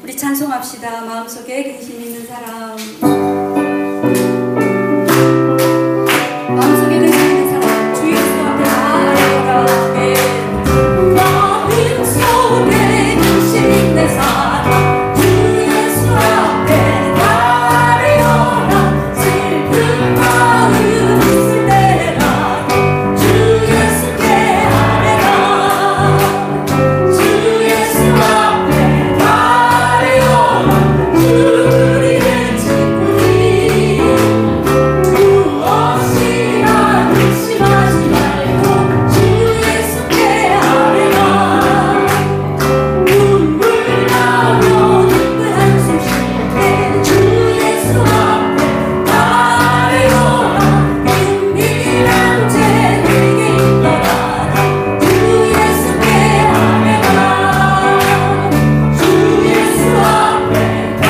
우리 찬송합시다. 마음속에 근심 있는 사람. 마음속에 근심 있는 사람 주 예수 앞에 다 아뢰어라. 마음속에 근심 있는 사람 주 예수 앞에 다 아뢰어라. 슬픈 마음 있을 때라 주 예수께 아뢰라. 주 예수 앞에 다 아뢰어라. 우리의 친구니 무엇이나 의심하지 말고 주 예수께 아뢰라. 눈물 나며 깊은 한숨 쉴 때 주 예수 앞에 다 아뢰어라. 은밀한 죄 내게 있더라 주 예수께 아뢰라. 주 예수 앞에 다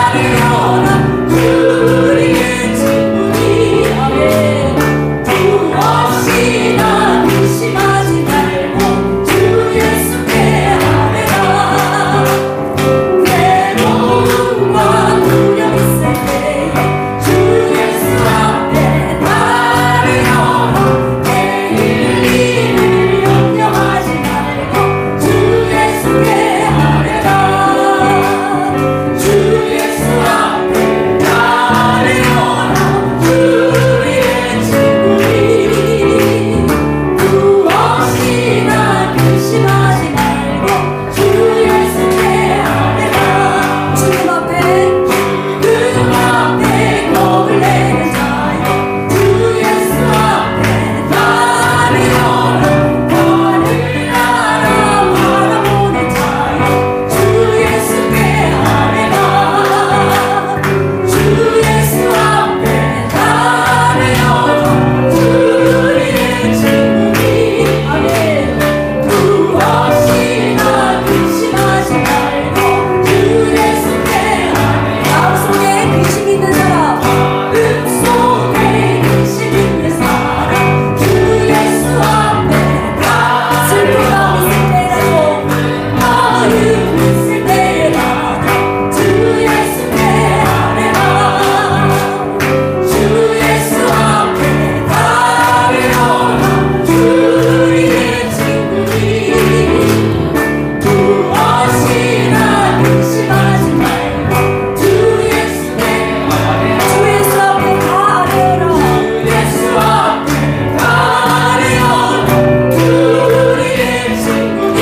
아뢰어라. 우리의 친구니 무엇이나 의심하지 말고 주 예수께 아뢰라. 괴로움과 두려움 있을 때에 주 예수 앞에 다 아뢰어라. 내일 일을 염려하지 말고 주 예수께 아뢰라. 주 예수 앞에 다 아뢰어라. 우리의 친구니 무엇이나 근심하지 말고 주 예수께 아뢰라. 죽음 앞에 겁을 내는 자여 주 예수 앞에 다 아뢰어라. 하늘나라 바라보는 자여 주 예수께 아뢰라. 주 예수 앞에 다 아뢰어라. 우리의 친구니 무엇이나 근심하지 말고 주 예수께 아뢰라. 마음속에 근심 있는 사람 마음속에 근심 있는 사람 주 예수 앞에 다 슬픈 마음 있을 때라도 마음 있을 때라도 주 예수께 아뢰라. 주 예수 앞에 다 아뢰어라. 우리의 친구니 무엇이나 근심하지 말고 주 예수께 아뢰라. 주 예수 앞에 다 아뢰어라. 주 예수 앞에 다 아뢰어라. 우리의 친구니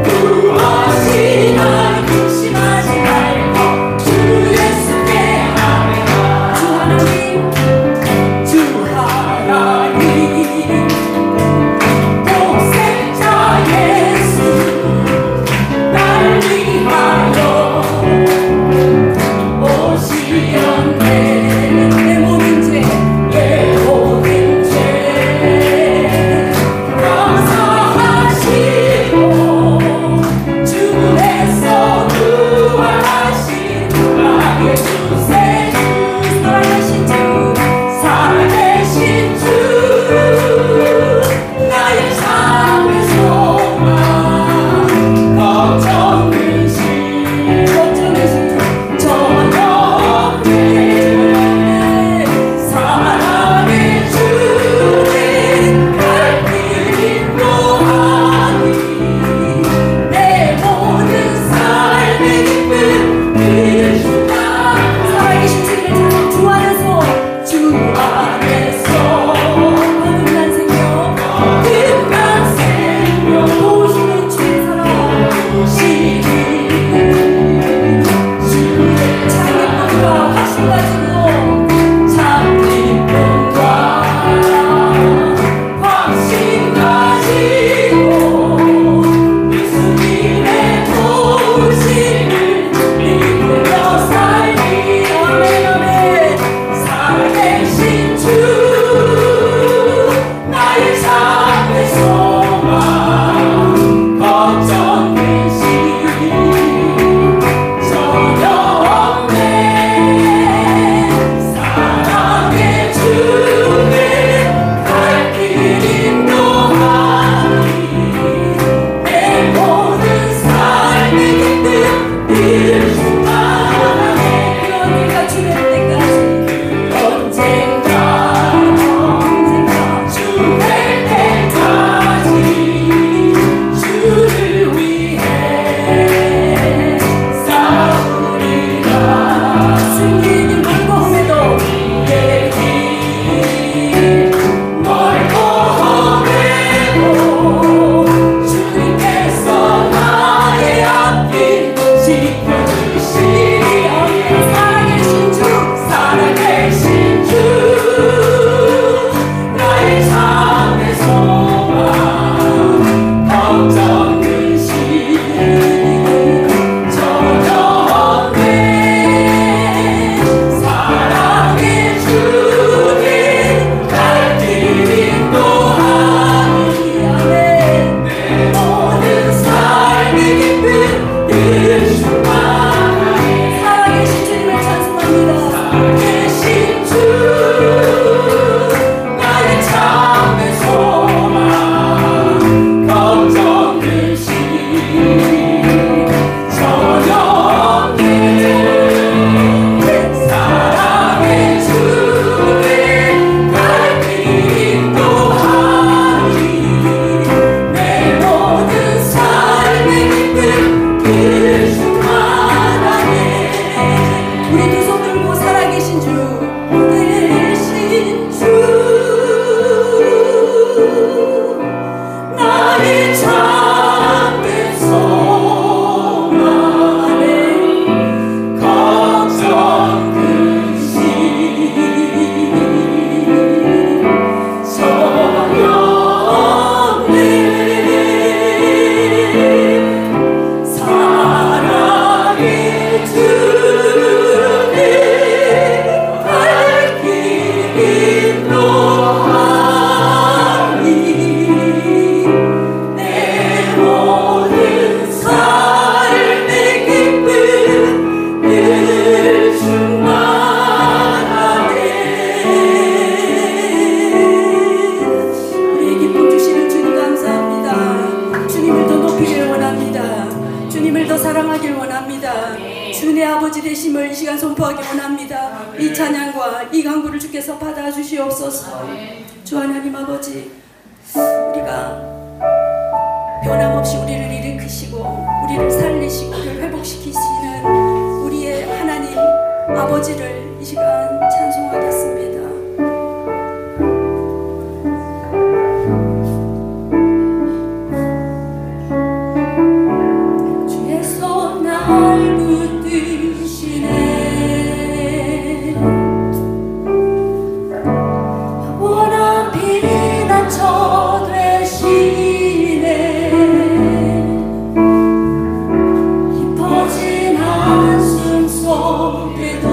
무엇이나 근심하지 말고 주 예수께 아뢰라. 주 하나님 독생자 예수 날 위하여 오시었네. 내 모든 죄 용서하시고 죽음에서 부활하신 나의 구세주 살아계신 주 살아계신 주 나의 삶의 소망 걱정 근심 저녁 때 사랑의 주님 갈길 인도하니 내 모든 삶의 기쁨 그의 주가 살아계신 주님을 주 안에서 주 안에서 거듭난 생명 도우시는 주의 사랑 도우시는 주의 참기쁨과 확신 가지고 참기쁨과 확신 가지고 예수님의 도우심을 믿으며 살리. 아멘 아멘. 살아계신 주 나의 삶의 소망 걱정 근심 사랑하길 원합니다. 주의 아버지 되심을 이 시간 선포하기 원합니다. 이 찬양과 이 간구를 주께서 받아주시옵소서. 주 하나님 아버지, 우리가 변함없이 우리를 일으키시고 우리를 살리시고 우리를 회복시키시는 우리의 하나님 아버지를 이 시간 찬송하겠습니다. 주의 손 날 붙드시네. 원한 피난 저 되시네. 깊어진 한숨 속에도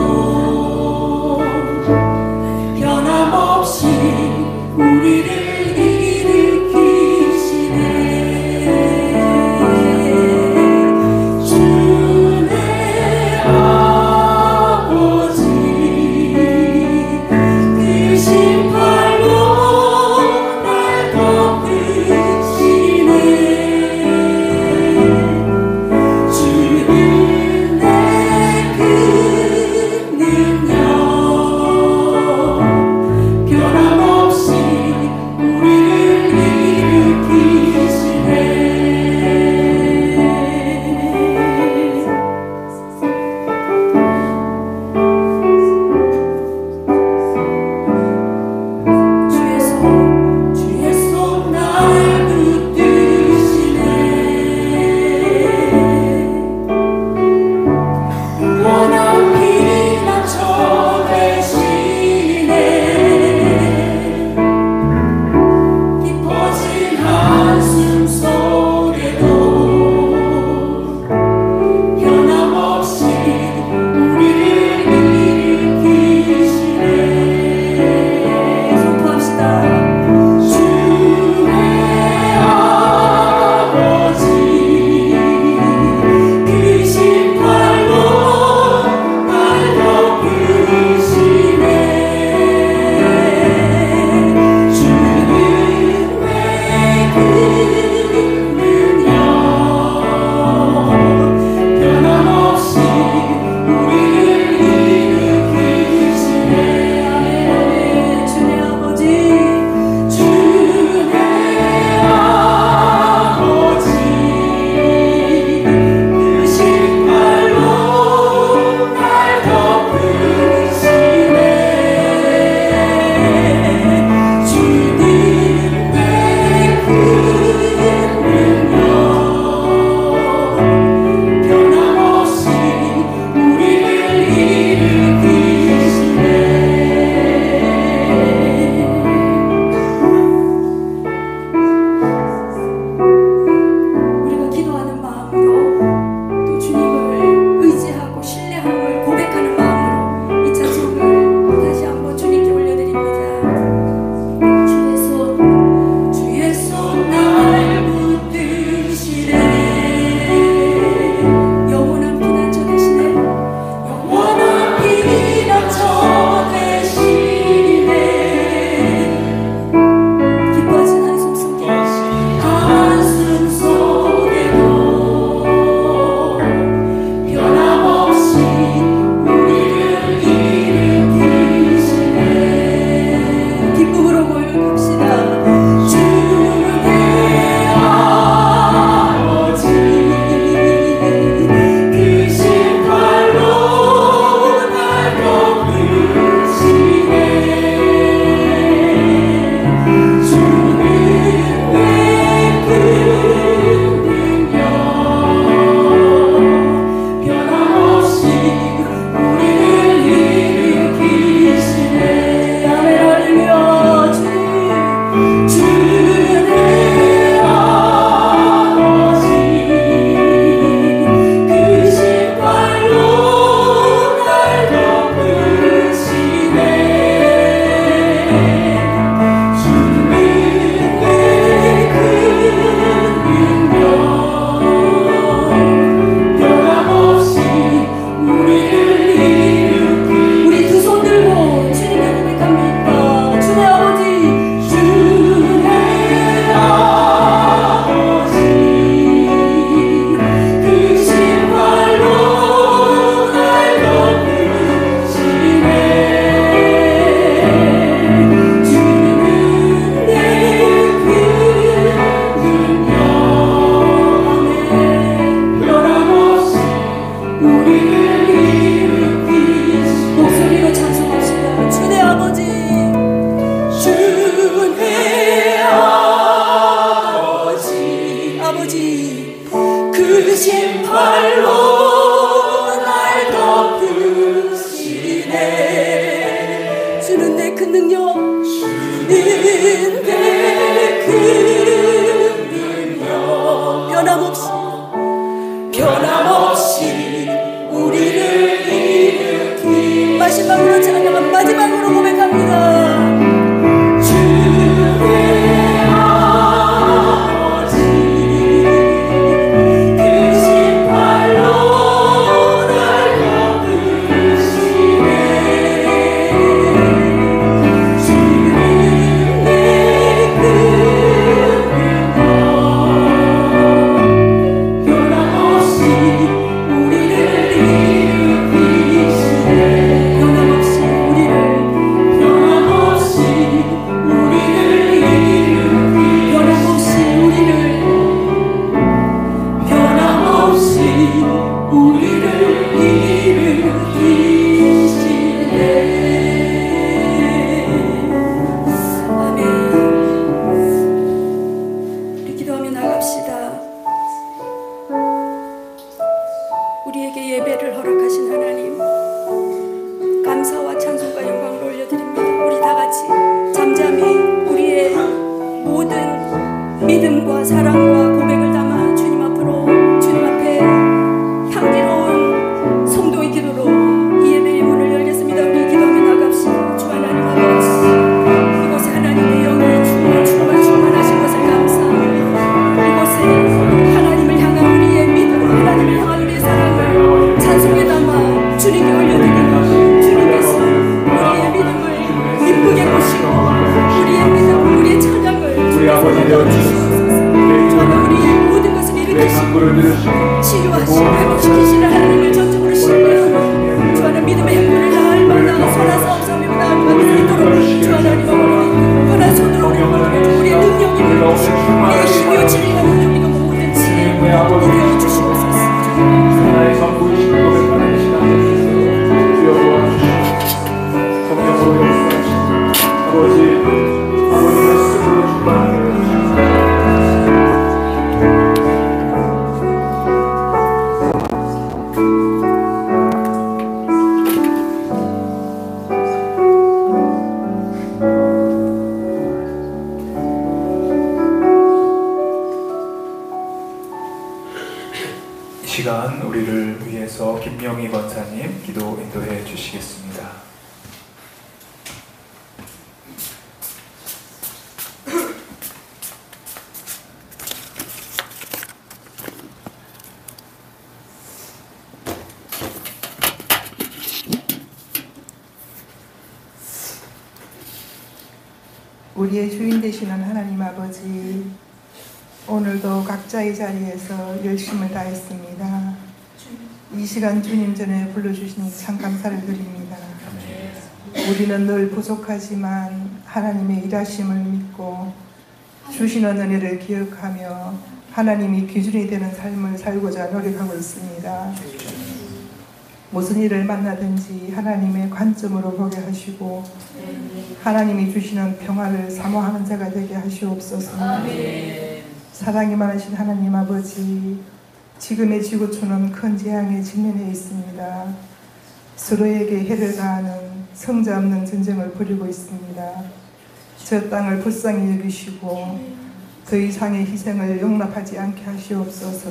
변함없이 우리를 일으키 마지막으로 찬양, 마지막으로 고백합니다. 우리에게 예배를 허락하신 하나님, 감사와 찬송과 영광을 올려드립니다. 우리 다 같이 잠잠히 우리의 모든 믿음과 사랑과 고백을 담아 주님 앞으로, 주님 앞에 향기로운 성도의 기도로 이 예배의 문을 열겠습니다. 우리 기도하며 나갑시다. 주 하나님 아버지, 이곳에 하나님의 영이 충만하신 것을 감사합니다. 이곳에 하나님을 향한 우리의 믿음, 하나님을 향한 우리의 사랑을 찬송에 담아 주님께 올려드리며, 주님께서 우리의 믿음을 기쁘게 보시고 우리의 믿음, 우리의 찬양을 주께서 넣어주시옵소서. 저는 우리의 모든 것을 일으키시고 치유하시고 회복시키시는 하나님을 전적으로 신뢰하며 저는 믿음의 행보를 날마다 손아사옵사옵니다. 믿도록 주 하나님 아버지 선한 손으로 우리의 능력이 되어주시고 우리의 힘이 진리가 우리가 모든 지혜가 되어주시옵소서. 나의 전부이신 고백하는 시간을 주여 도와주시옵소서. 성령으로 역사하시고 아버지 말씀으로 충만하게 이 시간 우리를 위해서 김영희 권사님 기도 인도해 주시겠습니다. 우리의 주인 되시는 하나님 아버지, 오늘도 각자의 자리에서 열심을 다했습니다. 이 시간 주님 전에 불러주시니 참 감사를 드립니다. 우리는 늘 부족하지만 하나님의 일하심을 믿고 주시는 은혜를 기억하며 하나님이 기준이 되는 삶을 살고자 노력하고 있습니다. 무슨 일을 만나든지 하나님의 관점으로 보게 하시고 하나님이 주시는 평화를 사모하는 자가 되게 하시옵소서. 사랑이 많으신 하나님 아버지, 지금의 지구촌은 큰 재앙에 직면해 있습니다. 서로에게 해를 가하는 성자 없는 전쟁을 벌이고 있습니다. 저 땅을 불쌍히 여기시고 더 이상의 희생을 용납하지 않게 하시옵소서.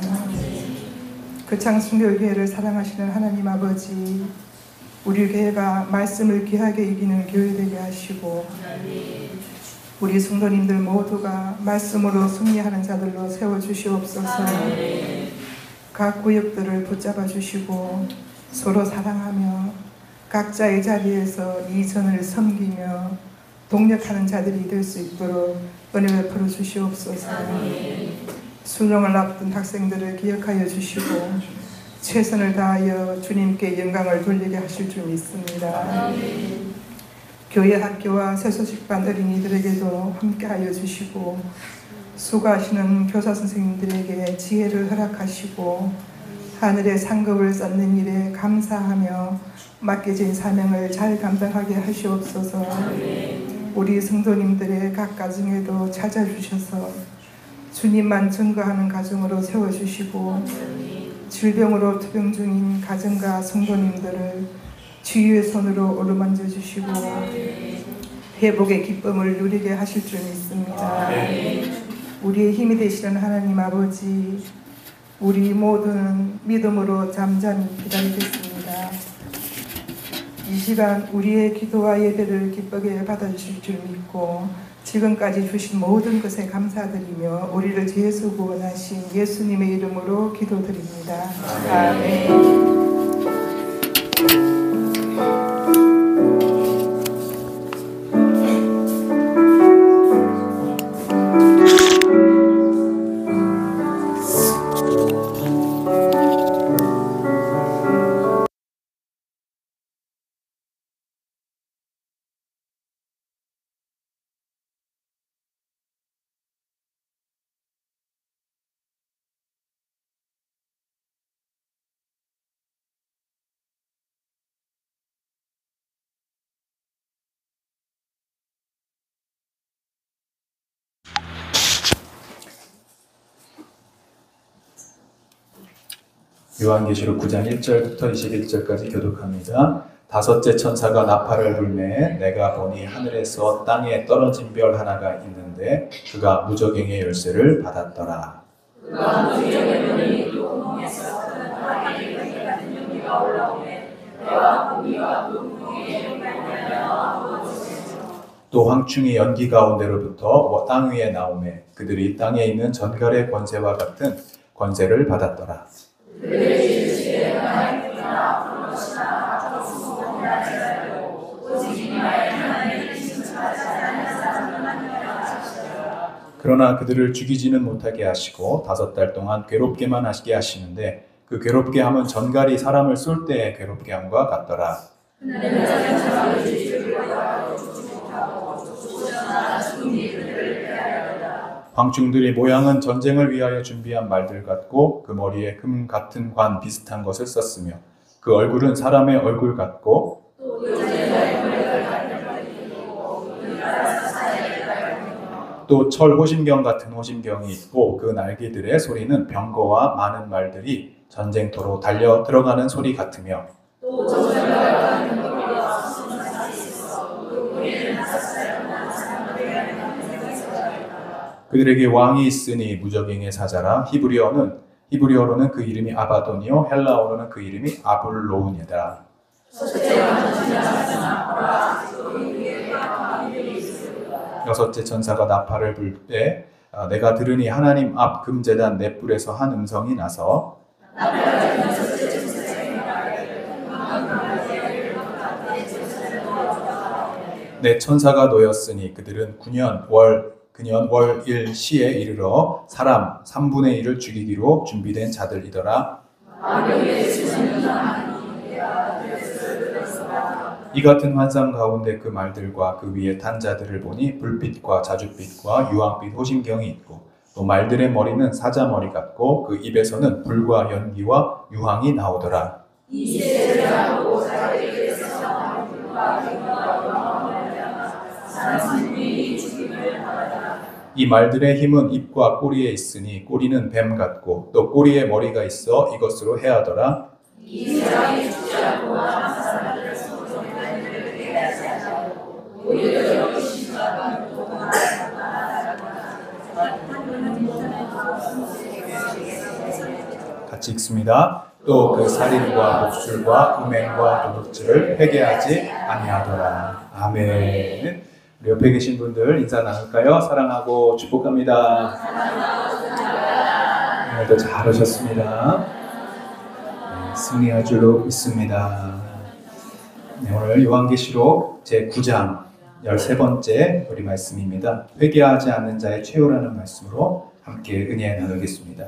거창순교회를 사랑하시는 하나님 아버지, 우리 교회가 말씀을 귀하게 이기는 교회 되게 하시고 우리 성도님들 모두가 말씀으로 승리하는 자들로 세워주시옵소서. 각 구역들을 붙잡아 주시고 서로 사랑하며 각자의 자리에서 이 전을 섬기며 동력하는 자들이 될 수 있도록 은혜 베풀어 주시옵소서. 수능을 앞둔 학생들을 기억하여 주시고 최선을 다하여 주님께 영광을 돌리게 하실 줄 믿습니다. 교회 학교와 세소식반 어린이들에게도 함께하여 주시고 수고하시는 교사 선생님들에게 지혜를 허락하시고 하늘의 상급을 쌓는 일에 감사하며 맡겨진 사명을 잘 감당하게 하시옵소서. 우리 성도님들의 각 가정에도 찾아주셔서 주님만 증거하는 가정으로 세워주시고 질병으로 투병 중인 가정과 성도님들을 치유의 손으로 어루만져 주시고 회복의 기쁨을 누리게 하실 줄 믿습니다. 우리의 힘이 되시는 하나님 아버지, 우리 모두는 믿음으로 잠잠히 기다리겠습니다. 이 시간 우리의 기도와 예배를 기쁘게 받아주실 줄 믿고 지금까지 주신 모든 것에 감사드리며 우리를 죄에서 구원하신 예수님의 이름으로 기도드립니다. 아멘. 요한계시록 9장 1절부터 21절까지 교독합니다. 다섯째 천사가 나팔을 불매 내가 보니 하늘에서 땅에 떨어진 별 하나가 있는데 그가 무저갱의 열쇠를 받았더라. 또 황충이 연기 가운데로부터 땅 위에 나오매 그들이 땅에 있는 전갈의 권세와 같은 권세를 받았더라. 그러나 그들을 죽이지는 못하게 하시고 5달 동안 괴롭게만 하시게 하시는데 그 괴롭게 함은 전갈이 사람을 쏠 때에 괴롭게 함과 같더라. 황충들이 모양은 전쟁을 위하여 준비한 말들 같고 그 머리에 금 같은 관 비슷한 것을 썼으며 그 얼굴은 사람의 얼굴 같고 또 철 호심경 같은 호심경이 있고 그 날개들의 소리는 병거와 많은 말들이 전쟁터로 달려 들어가는 소리 같으며 그들에게 왕이 있으니 무저갱의 사자라. 히브리어로는 그 이름이 아바돈이요 헬라어로는 그 이름이 아볼로운이다. 여섯째 천사가 나팔을 불 때 내가 들으니 하나님 앞 금제단 넷불에서 한 음성이 나서 내 천사가 놓였으니 그들은 그년 월 일시에 이르러 사람 3분의 1을 죽이기로 준비된 자들이더라. 이 같은 환상 가운데 그 말들과 그 위에 탄 자들을 보니 불빛과 자줏빛과 유황빛 호심경이 있고 또 말들의 머리는 사자 머리 같고 그 입에서는 불과 연기와 유황이 나오더라. 이 말들의 힘은 입과 꼬리에 있으니 꼬리는 뱀 같고 또 꼬리에 머리가 있어 이것으로 해하더라. 같이 읽습니다. 또 그 살인과 복술과 음행과 도둑질을 회개하지 아니하더라. 아멘. 우리 옆에 계신 분들 인사 나눌까요? 사랑하고 축복합니다. 오늘도 잘 오셨습니다. 승리할 줄로 믿습니다. 오늘 요한계시록 제9장 13번째 우리 말씀입니다. 회개하지 않는 자의 최후라는 말씀으로 함께 은혜 나누겠습니다.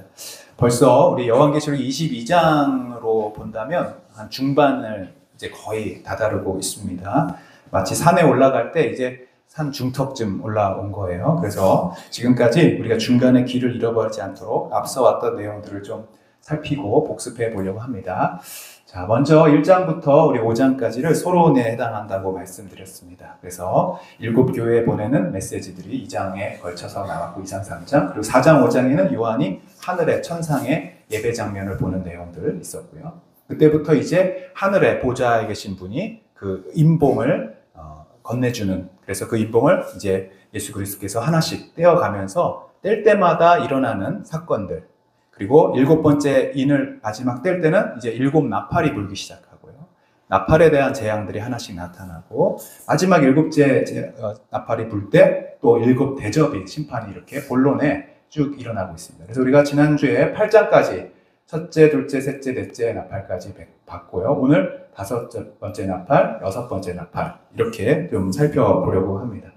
벌써 우리 요한계시록 22장으로 본다면 한 중반을 이제 거의 다다르고 있습니다. 마치 산에 올라갈 때 이제 산 중턱쯤 올라온 거예요. 그래서 지금까지 우리가 중간에 길을 잃어버리지 않도록 앞서 왔던 내용들을 좀 살피고 복습해 보려고 합니다. 자, 먼저 1장부터 우리 5장까지를 소론에 해당한다고 말씀드렸습니다. 그래서 7교회에 보내는 메시지들이 2장에 걸쳐서 나왔고 2장, 3장, 그리고 4장, 5장에는 요한이 하늘의 천상의 예배 장면을 보는 내용들 있었고요. 그때부터 이제 하늘에 보좌에 계신 분이 그 임봉을 건네주는, 그래서 그 임봉을 이제 예수 그리스도께서 하나씩 떼어가면서 뗄 때마다 일어나는 사건들, 그리고 7번째 인을 마지막 뗄 때는 이제 7 나팔이 불기 시작하고요. 나팔에 대한 재앙들이 하나씩 나타나고 마지막 7째 나팔이 불 때 또 7 대접이 심판이 이렇게 본론에 쭉 일어나고 있습니다. 그래서 우리가 지난주에 8장까지 첫째, 둘째, 셋째, 넷째 나팔까지 봤고요. 오늘 5번째 나팔, 6번째 나팔 이렇게 좀 살펴보려고 합니다.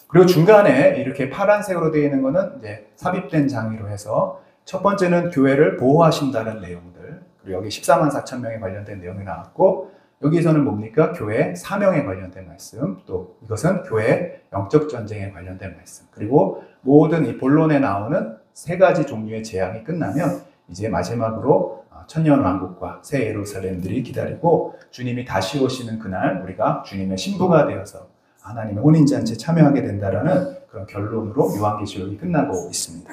그리고 중간에 이렇게 파란색으로 되어 있는 거는 이제 삽입된 장의로 해서 첫 번째는 교회를 보호하신다는 내용들, 그리고 여기 14만 4천 명에 관련된 내용이 나왔고, 여기서는 뭡니까? 교회 사명에 관련된 말씀, 또 이것은 교회 영적 전쟁에 관련된 말씀, 그리고 모든 이 본론에 나오는 3가지 종류의 재앙이 끝나면 이제 마지막으로 천년왕국과 새 예루살렘들이 기다리고 주님이 다시 오시는 그날 우리가 주님의 신부가 되어서 하나님의 혼인잔치에 참여하게 된다라는 그런 결론으로 요한계시록이 끝나고 있습니다.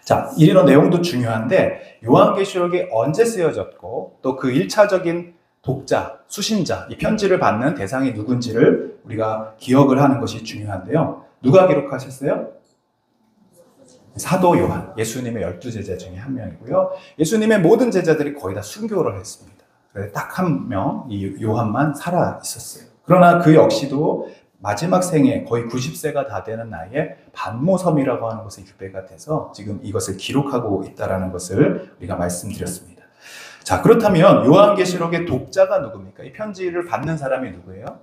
자, 이런 내용도 중요한데 요한계시록이 언제 쓰여졌고 또 그 1차적인 독자, 수신자, 이 편지를 받는 대상이 누군지를 우리가 기억을 하는 것이 중요한데요. 누가 기록하셨어요? 사도 요한, 예수님의 12제자 중에 한 명이고요. 예수님의 모든 제자들이 거의 다 순교를 했습니다. 딱 한 명, 이 요한만 살아 있었어요. 그러나 그 역시도 마지막 생에 거의 90세가 다 되는 나이에 반모섬이라고 하는 것에 유배가 돼서 지금 이것을 기록하고 있다는 것을 우리가 말씀드렸습니다. 자, 그렇다면 요한계시록의 독자가 누굽니까? 이 편지를 받는 사람이 누구예요?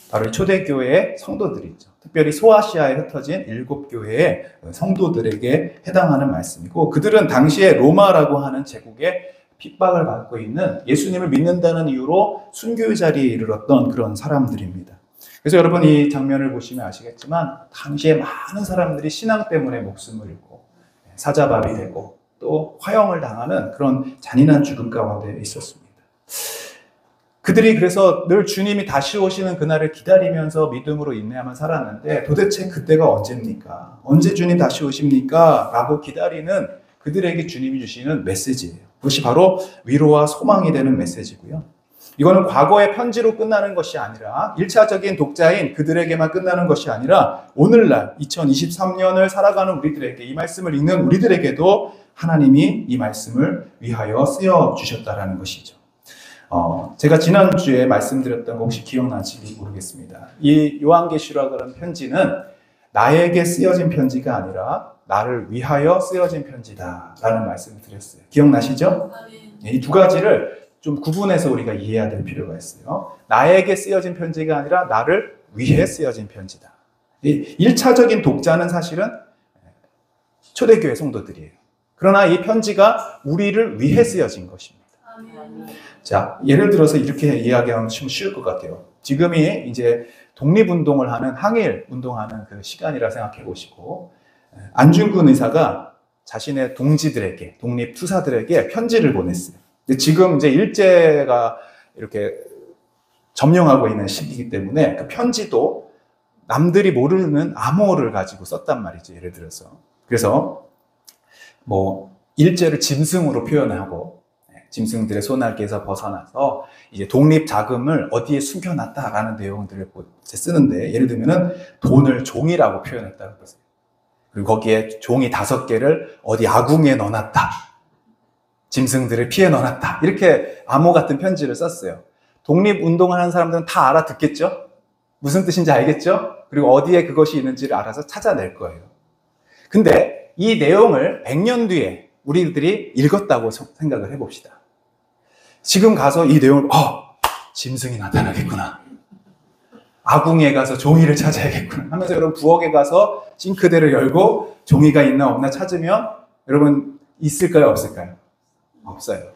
바로 초대교회의 성도들이죠. 특별히 소아시아에 흩어진 7교회의 성도들에게 해당하는 말씀이고, 그들은 당시에 로마라고 하는 제국의 핍박을 받고 있는 예수님을 믿는다는 이유로 순교의 자리에 이르렀던 그런 사람들입니다. 그래서 여러분 이 장면을 보시면 아시겠지만 당시에 많은 사람들이 신앙 때문에 목숨을 잃고 사자밥이 되고 또 화형을 당하는 그런 잔인한 죽음 가운데 있었습니다. 그들이 그래서 늘 주님이 다시 오시는 그날을 기다리면서 믿음으로 인내하며 살았는데 도대체 그때가 언제입니까? 언제 주님 다시 오십니까? 라고 기다리는 그들에게 주님이 주시는 메시지예요. 그것이 바로 위로와 소망이 되는 메시지고요. 이거는 과거의 편지로 끝나는 것이 아니라 1차적인 독자인 그들에게만 끝나는 것이 아니라 오늘날 2023년을 살아가는 우리들에게, 이 말씀을 읽는 우리들에게도 하나님이 이 말씀을 위하여 쓰여주셨다라는 것이죠. 제가 지난주에 말씀드렸던 거 혹시 기억나실지 모르겠습니다. 이 요한계시록이라는 편지는 나에게 쓰여진 편지가 아니라 나를 위하여 쓰여진 편지다라는 말씀을 드렸어요. 기억나시죠? 이 두 가지를 좀 구분해서 우리가 이해해야 될 필요가 있어요. 나에게 쓰여진 편지가 아니라 나를 위해 쓰여진 편지다. 이 1차적인 독자는 사실은 초대교회 성도들이에요. 그러나 이 편지가 우리를 위해 쓰여진 것입니다. 자, 예를 들어서 이렇게 이야기하면 좀 쉬울 것 같아요. 지금이 이제 독립운동을 하는, 항일 운동하는 그 시간이라 생각해 보시고, 안중근 의사가 자신의 동지들에게, 독립투사들에게 편지를 보냈어요. 근데 지금 이제 일제가 이렇게 점령하고 있는 시기이기 때문에 그 편지도 남들이 모르는 암호를 가지고 썼단 말이죠. 예를 들어서. 그래서 뭐 일제를 짐승으로 표현하고 짐승들의 손아귀에서 벗어나서 이제 독립 자금을 어디에 숨겨놨다라는 내용들을 쓰는데, 예를 들면은 돈을 종이라고 표현했다고 보세요. 그리고 거기에 종이 5개를 어디 아궁이에 넣어놨다. 짐승들을 피해 넣어놨다. 이렇게 암호 같은 편지를 썼어요. 독립운동을 하는 사람들은 다 알아듣겠죠? 무슨 뜻인지 알겠죠? 그리고 어디에 그것이 있는지를 알아서 찾아낼 거예요. 근데 이 내용을 100년 뒤에 우리들이 읽었다고 생각을 해봅시다. 지금 가서 이 내용을 짐승이 나타나겠구나. 아궁이에 가서 종이를 찾아야겠구나 하면서 여러분 부엌에 가서 싱크대를 열고 종이가 있나 없나 찾으면 여러분 있을까요? 없을까요? 없어요.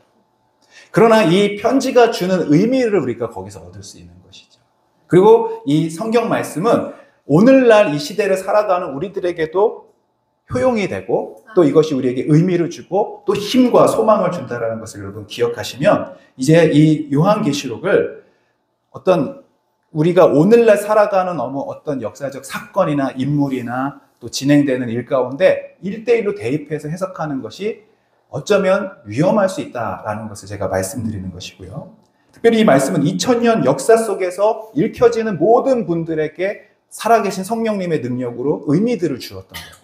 그러나 이 편지가 주는 의미를 우리가 거기서 얻을 수 있는 것이죠. 그리고 이 성경 말씀은 오늘날 이 시대를 살아가는 우리들에게도 효용이 되고 또 이것이 우리에게 의미를 주고 또 힘과 소망을 준다는 것을 여러분 기억하시면 이제 이 요한계시록을 어떤 우리가 오늘날 살아가는 어떤 역사적 사건이나 인물이나 또 진행되는 일 가운데 1대1로 대입해서 해석하는 것이 어쩌면 위험할 수 있다라는 것을 제가 말씀드리는 것이고요. 특별히 이 말씀은 2000년 역사 속에서 읽혀지는 모든 분들에게 살아계신 성령님의 능력으로 의미들을 주었던 거예요.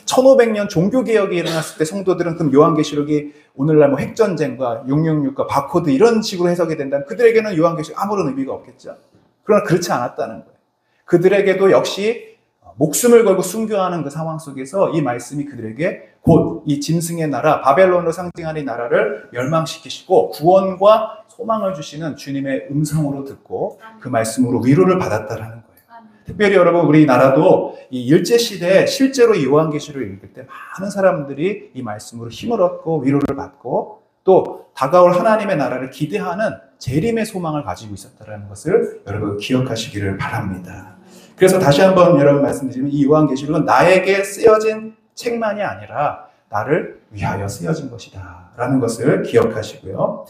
1500년 종교개혁이 일어났을 때 성도들은 그럼 요한계시록이 오늘날 뭐 핵전쟁과 666과 바코드 이런 식으로 해석이 된다면 그들에게는 요한계시록 아무런 의미가 없겠죠. 그러나 그렇지 않았다는 거예요. 그들에게도 역시 목숨을 걸고 순교하는 그 상황 속에서 이 말씀이 그들에게 곧 이 짐승의 나라, 바벨론으로 상징하는 이 나라를 멸망시키시고 구원과 소망을 주시는 주님의 음성으로 듣고 그 말씀으로 위로를 받았다라는 거예요. 특별히 여러분 우리나라도 이 일제시대에 실제로 이 요한계시록을 읽을 때 많은 사람들이 이 말씀으로 힘을 얻고 위로를 받고 또 다가올 하나님의 나라를 기대하는 재림의 소망을 가지고 있었다는 것을 여러분 기억하시기를 바랍니다. 그래서 다시 한번 여러분 말씀드리면 이 요한계시록은 나에게 쓰여진 책만이 아니라 나를 위하여 쓰여진 것이다 라는 것을 기억하시고요.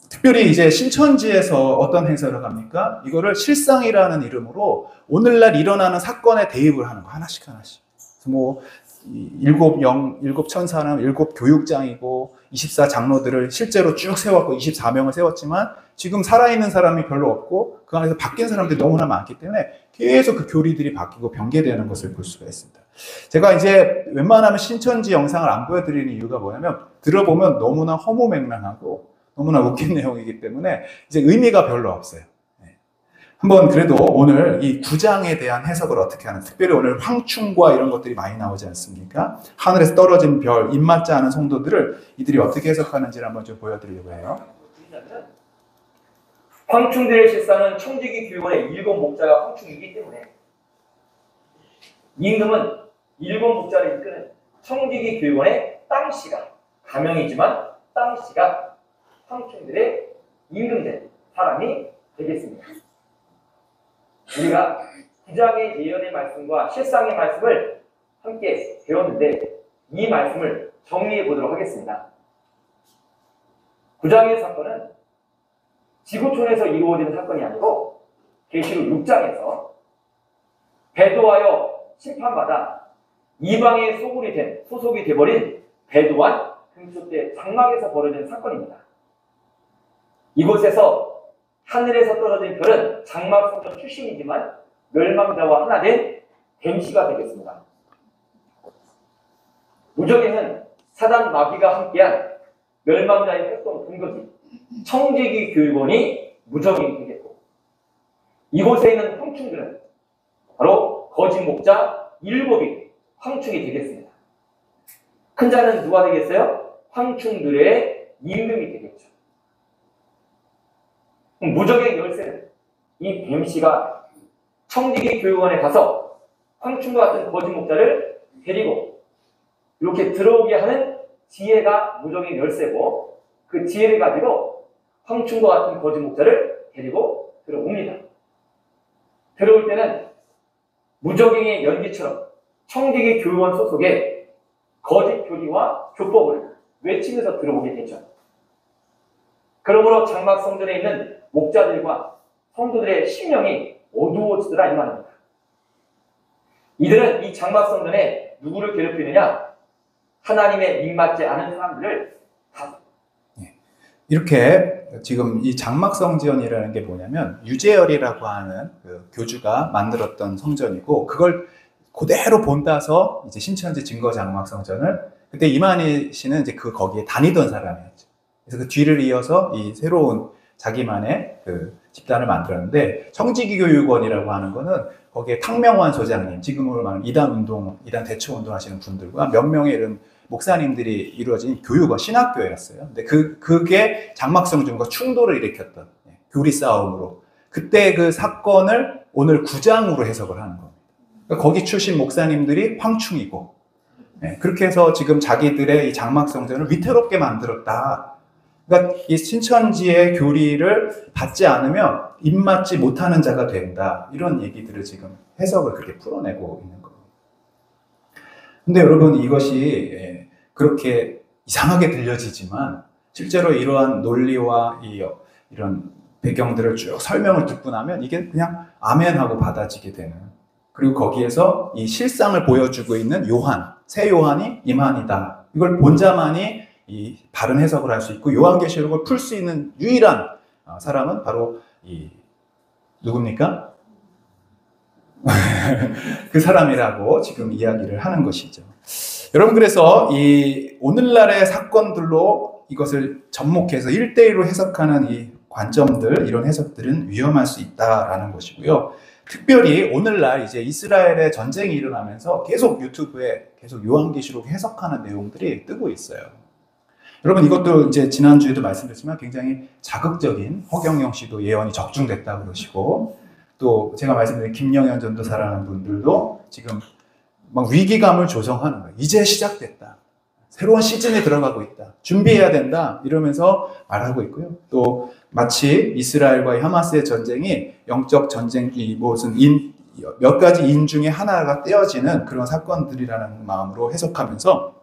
특별히 이제 신천지에서 어떤 행사를 합니까? 이거를 실상이라는 이름으로 오늘날 일어나는 사건에 대입을 하는 거 하나씩. 그래서 뭐 일곱 천사는 7 교육장이고 24 장로들을 실제로 쭉 세웠고 24명을 세웠지만 지금 살아있는 사람이 별로 없고 그 안에서 바뀐 사람들이 너무나 많기 때문에 계속 그 교리들이 바뀌고 변개되는 것을 볼 수가 있습니다. 제가 이제 웬만하면 신천지 영상을 안 보여드리는 이유가 뭐냐면 들어보면 너무나 허무맹랑하고 너무나 웃긴 내용이기 때문에 이제 의미가 별로 없어요. 한번 그래도 오늘 이 9장에 대한 해석을 어떻게 하는, 특별히 오늘 황충과 이런 것들이 많이 나오지 않습니까? 하늘에서 떨어진 별, 입맞지 않은 성도들을 이들이 어떻게 해석하는지를 한번 좀 보여드리려고 해요. 황충들의 실상은 청지기 교육원의 7 목자가 황충이기 때문에 임금은 7 목자를 이끄는 청지기 교육원의 땅씨가 가명이지만 땅씨가 황충들의 임금된 사람이 되겠습니다. 우리가 9장의 예언의 말씀과 실상의 말씀을 함께 배웠는데 이 말씀을 정리해 보도록 하겠습니다. 9장의 사건은 지구촌에서 이루어지는 사건이 아니고 계시록 6장에서 배도하여 심판받아 이방의 소속이 돼버린 배도한 금수대 장막에서 벌어진 사건입니다. 이곳에서 하늘에서 떨어진 별은 장막 성전 출신이지만 멸망자와 하나 된 뱀씨가 되겠습니다. 무적에는 사단 마귀가 함께한 멸망자의 활동 근거지 청지기 교육원이 무적이 되겠고 이곳에 있는 황충들은 바로 거짓 목자 7이 황충이 되겠습니다. 큰 자는 누가 되겠어요? 황충들의 임금이 되겠죠. 무적의 열쇠는 이 뱀씨가 청지기 교육원에 가서 황충과 같은 거짓 목자를 데리고 이렇게 들어오게 하는 지혜가 무적의 열쇠고 그 지혜를 가지고 황충과 같은 거짓 목자를 데리고 들어옵니다. 들어올 때는 무적행의 연기처럼 청지기 교육원 소속의 거짓 교리와 교법을 외치면서 들어오게 되죠. 그러므로 장막 성전에 있는 목자들과 성도들의 심령이 어두워지더라 이 말입니다. 이들은 이 장막 성전에 누구를 괴롭히느냐? 하나님의 입맞지 않은 사람들을 다. 이렇게 지금 이 장막 성전이라는 게 뭐냐면 유재열이라고 하는 그 교주가 만들었던 성전이고 그걸 그대로 본따서 이제 신천지 증거 장막 성전을 그때 이만희 씨는 이제 거기에 다니던 사람이었죠. 그래서 그 뒤를 이어서 이 새로운 자기만의 그 집단을 만들었는데 청지기 교육원이라고 하는 거는 거기에 탕명환 소장님, 지금으로 말하면 이단 대처 운동 하시는 분들과 몇 명의 이런 목사님들이 이루어진 교육원, 신학교였어요. 근데 그게 장막성전과 충돌을 일으켰던 교리 싸움으로 그때 그 사건을 오늘 9장으로 해석을 하는 겁니다. 그러니까 거기 출신 목사님들이 황충이고 그렇게 해서 지금 자기들의 이 장막성전을 위태롭게 만들었다. 그러니까 이 신천지의 교리를 받지 않으면 입맞지 못하는 자가 된다. 이런 얘기들을 지금 해석을 그렇게 풀어내고 있는 겁니다. 근데 여러분 이것이 그렇게 이상하게 들려지지만 실제로 이러한 논리와 이런 배경들을 쭉 설명을 듣고 나면 이게 그냥 아멘하고 받아지게 되는 그리고 거기에서 이 실상을 보여주고 있는 요한, 새 요한이 임한이다. 이걸 본 자만이 이 바른 해석을 할 수 있고 요한계시록을 풀 수 있는 유일한 사람은 바로 이 누굽니까? 그 사람이라고 지금 이야기를 하는 것이죠. 여러분, 그래서 이 오늘날의 사건들로 이것을 접목해서 1대1로 해석하는 이 관점들, 이런 해석들은 위험할 수 있다라는 것이고요. 특별히 오늘날 이제 이스라엘의 전쟁이 일어나면서 계속 유튜브에 계속 요한계시록 해석하는 내용들이 뜨고 있어요. 여러분, 이것도 이제 지난주에도 말씀드렸지만 굉장히 자극적인, 허경영 씨도 예언이 적중됐다고 그러시고, 또 제가 말씀드린 김영현 전도사라는 분들도 지금 막 위기감을 조성하는 거예요. 이제 시작됐다. 새로운 시즌에 들어가고 있다. 준비해야 된다. 이러면서 말하고 있고요. 또 마치 이스라엘과 하마스의 전쟁이 영적 전쟁이 무슨 몇 가지 인 중에 하나가 떼어지는 그런 사건들이라는 마음으로 해석하면서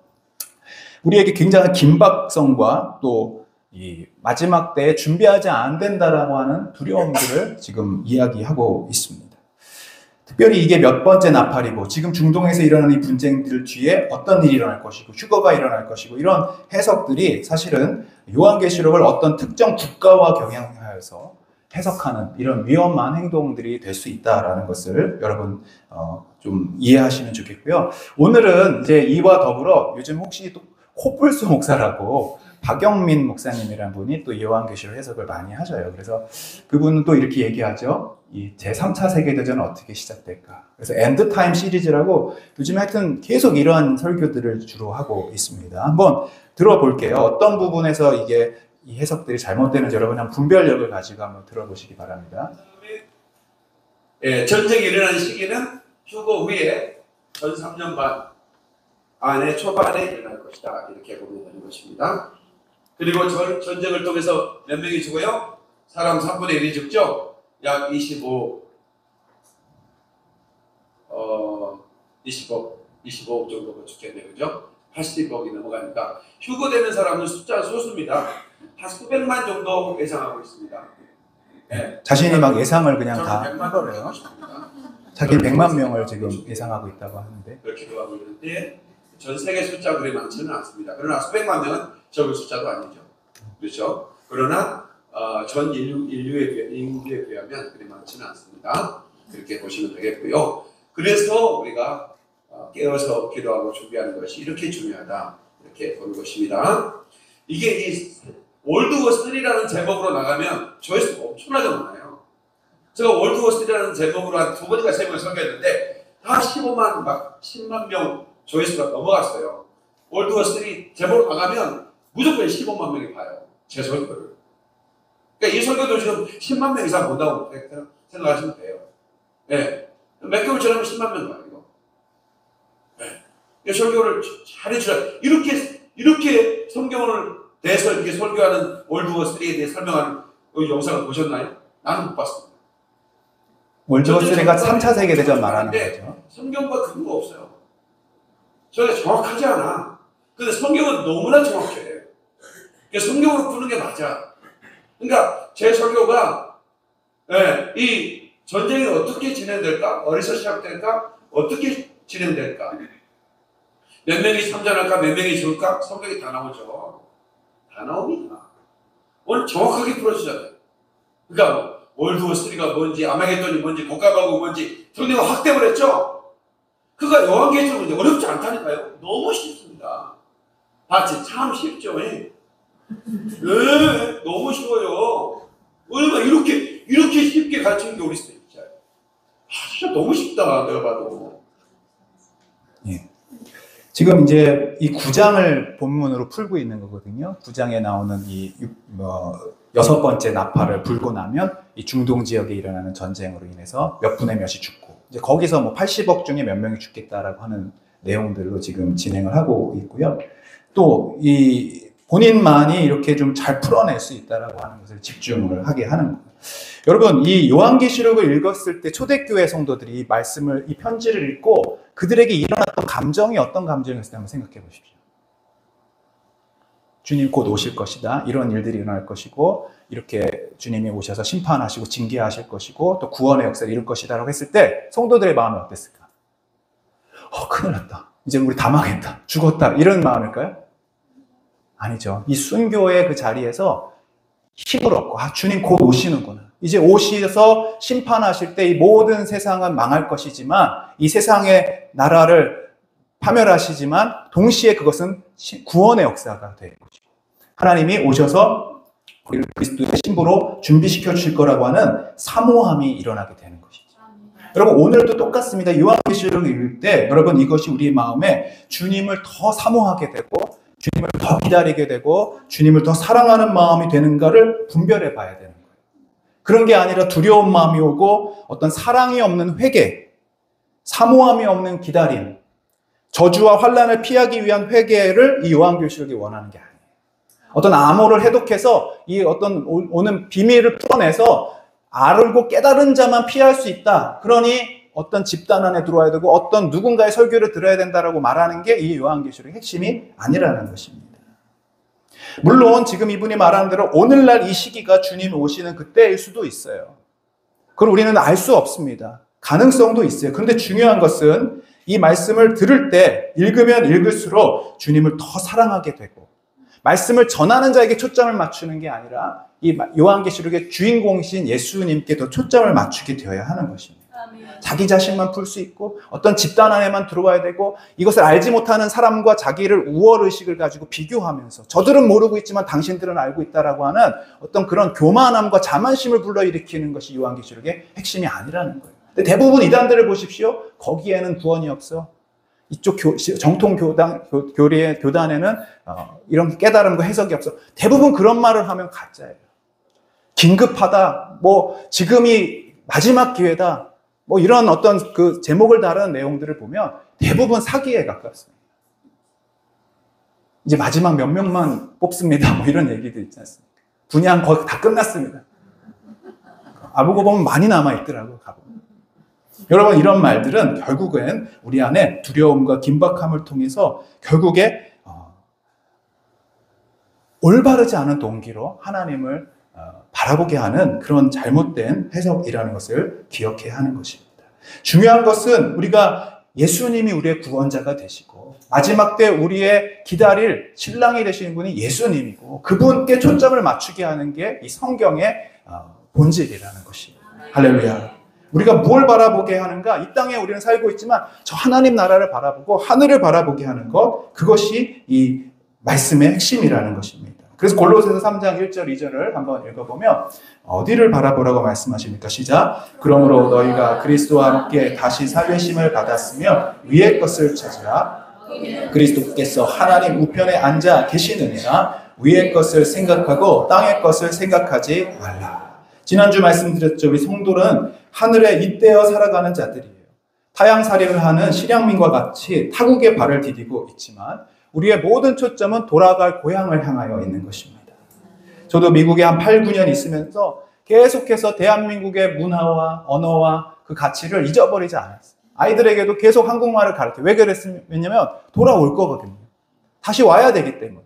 우리에게 굉장한 긴박성과 또 이 마지막 때에 준비하지 않 된다라고 하는 두려움들을 지금 이야기하고 있습니다. 특별히 이게 몇 번째 나팔이고 지금 중동에서 일어나는 이 분쟁들 뒤에 어떤 일이 일어날 것이고 휴거가 일어날 것이고 이런 해석들이 사실은 요한계시록을 어떤 특정 국가와 경향하여서 해석하는 이런 위험한 행동들이 될 수 있다라는 것을 여러분 좀 이해하시면 좋겠고요. 오늘은 이제 이와 더불어 요즘 혹시 또 코뿔소 목사라고 박영민 목사님이라는 분이 또 요한계시록 해석을 많이 하셔요. 그래서 그분은 또 이렇게 얘기하죠. 이 제3차 세계대전은 어떻게 시작될까? 그래서 엔드타임 시리즈라고 요즘 하여튼 계속 이러한 설교들을 주로 하고 있습니다. 한번 들어볼게요. 어떤 부분에서 이게 이 해석들이 잘못되는지 여러분 한 분별력을 가지고 한번 들어보시기 바랍니다. 예, 전쟁이 일어나는 시기는 휴거 후에 전 3년 반 안에 초반에 일어날 것이다. 이렇게 보면 되는 것입니다. 그리고 전쟁을 통해서 몇 명이 죽어요? 사람 3분의 1이 죽죠? 약 25억 정도가 죽겠네요. 그죠? 80억이 넘어가니까 휴거되는 사람은 숫자가 소수입니다. 한 수백만 정도 예상하고 있습니다. 네. 자신이 막 예상을 그냥 다 100만 해버려요. 것입니다. 자기 100만 명을 지금 예상하고 있다고 하는데 그렇게 하고 있는데 전 세계 숫자가 그리 많지는 않습니다. 그러나 수백만 명은 적은 숫자도 아니죠. 그렇죠? 그러나 전 인류에 비하면 그리 많지는 않습니다. 그렇게 보시면 되겠고요. 그래서 우리가 깨어서 기도하고 준비하는 것이 이렇게 중요하다. 이렇게 보는 것입니다. 이게 이 월드워 3라는 제목으로 나가면 조회수가 엄청나게 많아요. 제가 월드워 3라는 제목으로 한 2번인가 3번 설교했는데 다 15만 막 10만 명 조회수가 넘어갔어요. 월드워 3 제목 나가면 무조건 15만 명이 봐요. 제 설교를. 그러니까 이 설교도 지금 10만 명 이상 본다고 생각하시면 돼요. 네. 몇 개월 지나면 10만 명 봐요. 이거. 네. 이 설교를 잘 해주라. 이렇게 성경을 대해서 이렇게 설교하는 월드워 3에 대해 설명하는 그 영상을 보셨나요? 나는 못 봤습니다. 월드워 3가 3차 세계대전 말하는 거죠. 성경과 근거 없어요. 저희가 정확하지 않아. 근데 성경은 너무나 정확해. 성경으로 푸는 게 맞아. 그러니까 제 설교가 이 전쟁이 어떻게 진행될까? 어디서 시작될까? 어떻게 진행될까? 몇 명이 참전할까? 몇 명이 죽을까? 성경이 다 나오죠. 다 나옵니다. 오늘 정확하게 풀어주잖아요. 그러니까 월드워 3가 뭔지, 아마겟돈이 뭔지, 복합하고 뭔지 성경을 확대해버렸죠. 그가 요한계시록은 어렵지 않다니까요. 너무 쉽습니다. 봤지? 참 쉽죠. 네, 너무 쉬워요. 얼마나 이렇게 쉽게 가르치는 게 우리 진짜. 진짜 너무 쉽다. 내가 봐도. 예. 지금 이제 이 9장을 본문으로 풀고 있는 거거든요. 9장에 나오는 이 6번째 나팔을 불고 나면 이 중동 지역에 일어나는 전쟁으로 인해서 몇 분의 몇이 죽고 이제 거기서 뭐 80억 중에 몇 명이 죽겠다라고 하는 내용들로 지금 진행을 하고 있고요. 또 이 본인만이 이렇게 좀 잘 풀어낼 수 있다라고 하는 것을 집중을 하게 하는 거예요. 여러분, 이 요한계시록을 읽었을 때 초대교회 성도들이 이 말씀을, 이 편지를 읽고 그들에게 일어났던 감정이 어떤 감정이었을지 한번 생각해 보십시오. 주님 곧 오실 것이다. 이런 일들이 일어날 것이고 이렇게 주님이 오셔서 심판하시고 징계하실 것이고 또 구원의 역사를 이룰 것이다 라고 했을 때 성도들의 마음이 어땠을까? 큰일 났다. 이제 우리 다 망했다. 죽었다. 이런 마음일까요? 아니죠. 이 순교의 그 자리에서 힘을 얻고 주님 곧 오시는구나. 이제 오셔서 심판하실 때 이 모든 세상은 망할 것이지만 이 세상의 나라를 파멸하시지만 동시에 그것은 구원의 역사가 될 것이고 하나님이 오셔서 우리를 그리스도의 신부로 준비시켜 주실 거라고 하는 사모함이 일어나게 되는 것이죠. 여러분 오늘도 똑같습니다. 요한계시록을 읽을 때 여러분 이것이 우리 마음에 주님을 더 사모하게 되고 주님을 더 기다리게 되고 주님을 더 사랑하는 마음이 되는가를 분별해 봐야 되는 거예요. 그런 게 아니라 두려운 마음이 오고 어떤 사랑이 없는 회개, 사모함이 없는 기다림, 저주와 환난을 피하기 위한 회개를 이 요한계시록이 원하는 게 아니에요. 어떤 암호를 해독해서 이 어떤 오는 비밀을 풀어내서 알고 깨달은 자만 피할 수 있다. 그러니 어떤 집단 안에 들어와야 되고 어떤 누군가의 설교를 들어야 된다라고 말하는 게 이 요한계시록의 핵심이 아니라는 것입니다. 물론 지금 이분이 말하는 대로 오늘날 이 시기가 주님이 오시는 그때일 수도 있어요. 그걸 우리는 알 수 없습니다. 가능성도 있어요. 그런데 중요한 것은 이 말씀을 들을 때 읽으면 읽을수록 주님을 더 사랑하게 되고 말씀을 전하는 자에게 초점을 맞추는 게 아니라 이 요한계시록의 주인공이신 예수님께 더 초점을 맞추게 되어야 하는 것입니다. 자기 자신만 풀 수 있고 어떤 집단 안에만 들어와야 되고 이것을 알지 못하는 사람과 자기를 우월의식을 가지고 비교하면서 저들은 모르고 있지만 당신들은 알고 있다라고 하는 어떤 그런 교만함과 자만심을 불러일으키는 것이 요한계시록의 핵심이 아니라는 거예요. 근데 대부분 이단들을 보십시오. 거기에는 구원이 없어. 이쪽 정통 교단에는 이런 깨달음과 해석이 없어. 대부분 그런 말을 하면 가짜예요. 긴급하다. 뭐 지금이 마지막 기회다. 뭐 이런 어떤 그 제목을 다루는 내용들을 보면 대부분 사기에 가깝습니다. 이제 마지막 몇 명만 뽑습니다. 뭐 이런 얘기도 있지 않습니까? 분양 거의 다 끝났습니다. 알고 보면 많이 남아있더라고요. 가보면. 여러분 이런 말들은 결국엔 우리 안에 두려움과 긴박함을 통해서 결국에 올바르지 않은 동기로 하나님을 바라보게 하는 그런 잘못된 해석이라는 것을 기억해야 하는 것입니다. 중요한 것은 우리가 예수님이 우리의 구원자가 되시고 마지막 때 우리의 기다릴 신랑이 되시는 분이 예수님이고 그분께 초점을 맞추게 하는 게 이 성경의 본질이라는 것입니다. 할렐루야. 우리가 뭘 바라보게 하는가? 이 땅에 우리는 살고 있지만 저 하나님 나라를 바라보고 하늘을 바라보게 하는 것, 그것이 이 말씀의 핵심이라는 것입니다. 그래서 골로새서 3장 1절 2절을 한번 읽어보면 어디를 바라보라고 말씀하십니까? 시작. 그러므로 너희가 그리스도와 함께 다시 살리심을 받았으며 위의 것을 찾으라. 그리스도께서 하나님 우편에 앉아 계시느니라. 위의 것을 생각하고 땅의 것을 생각하지 말라. 지난주 말씀드렸죠. 우리 성도는 하늘에 잇대어 살아가는 자들이에요. 타향살이를 하는 실향민과 같이 타국에 발을 디디고 있지만 우리의 모든 초점은 돌아갈 고향을 향하여 있는 것입니다. 저도 미국에 한 8, 9년 있으면서 계속해서 대한민국의 문화와 언어와 그 가치를 잊어버리지 않았어요. 아이들에게도 계속 한국말을 가르쳐요. 왜 그랬냐면 돌아올 거거든요. 다시 와야 되기 때문에.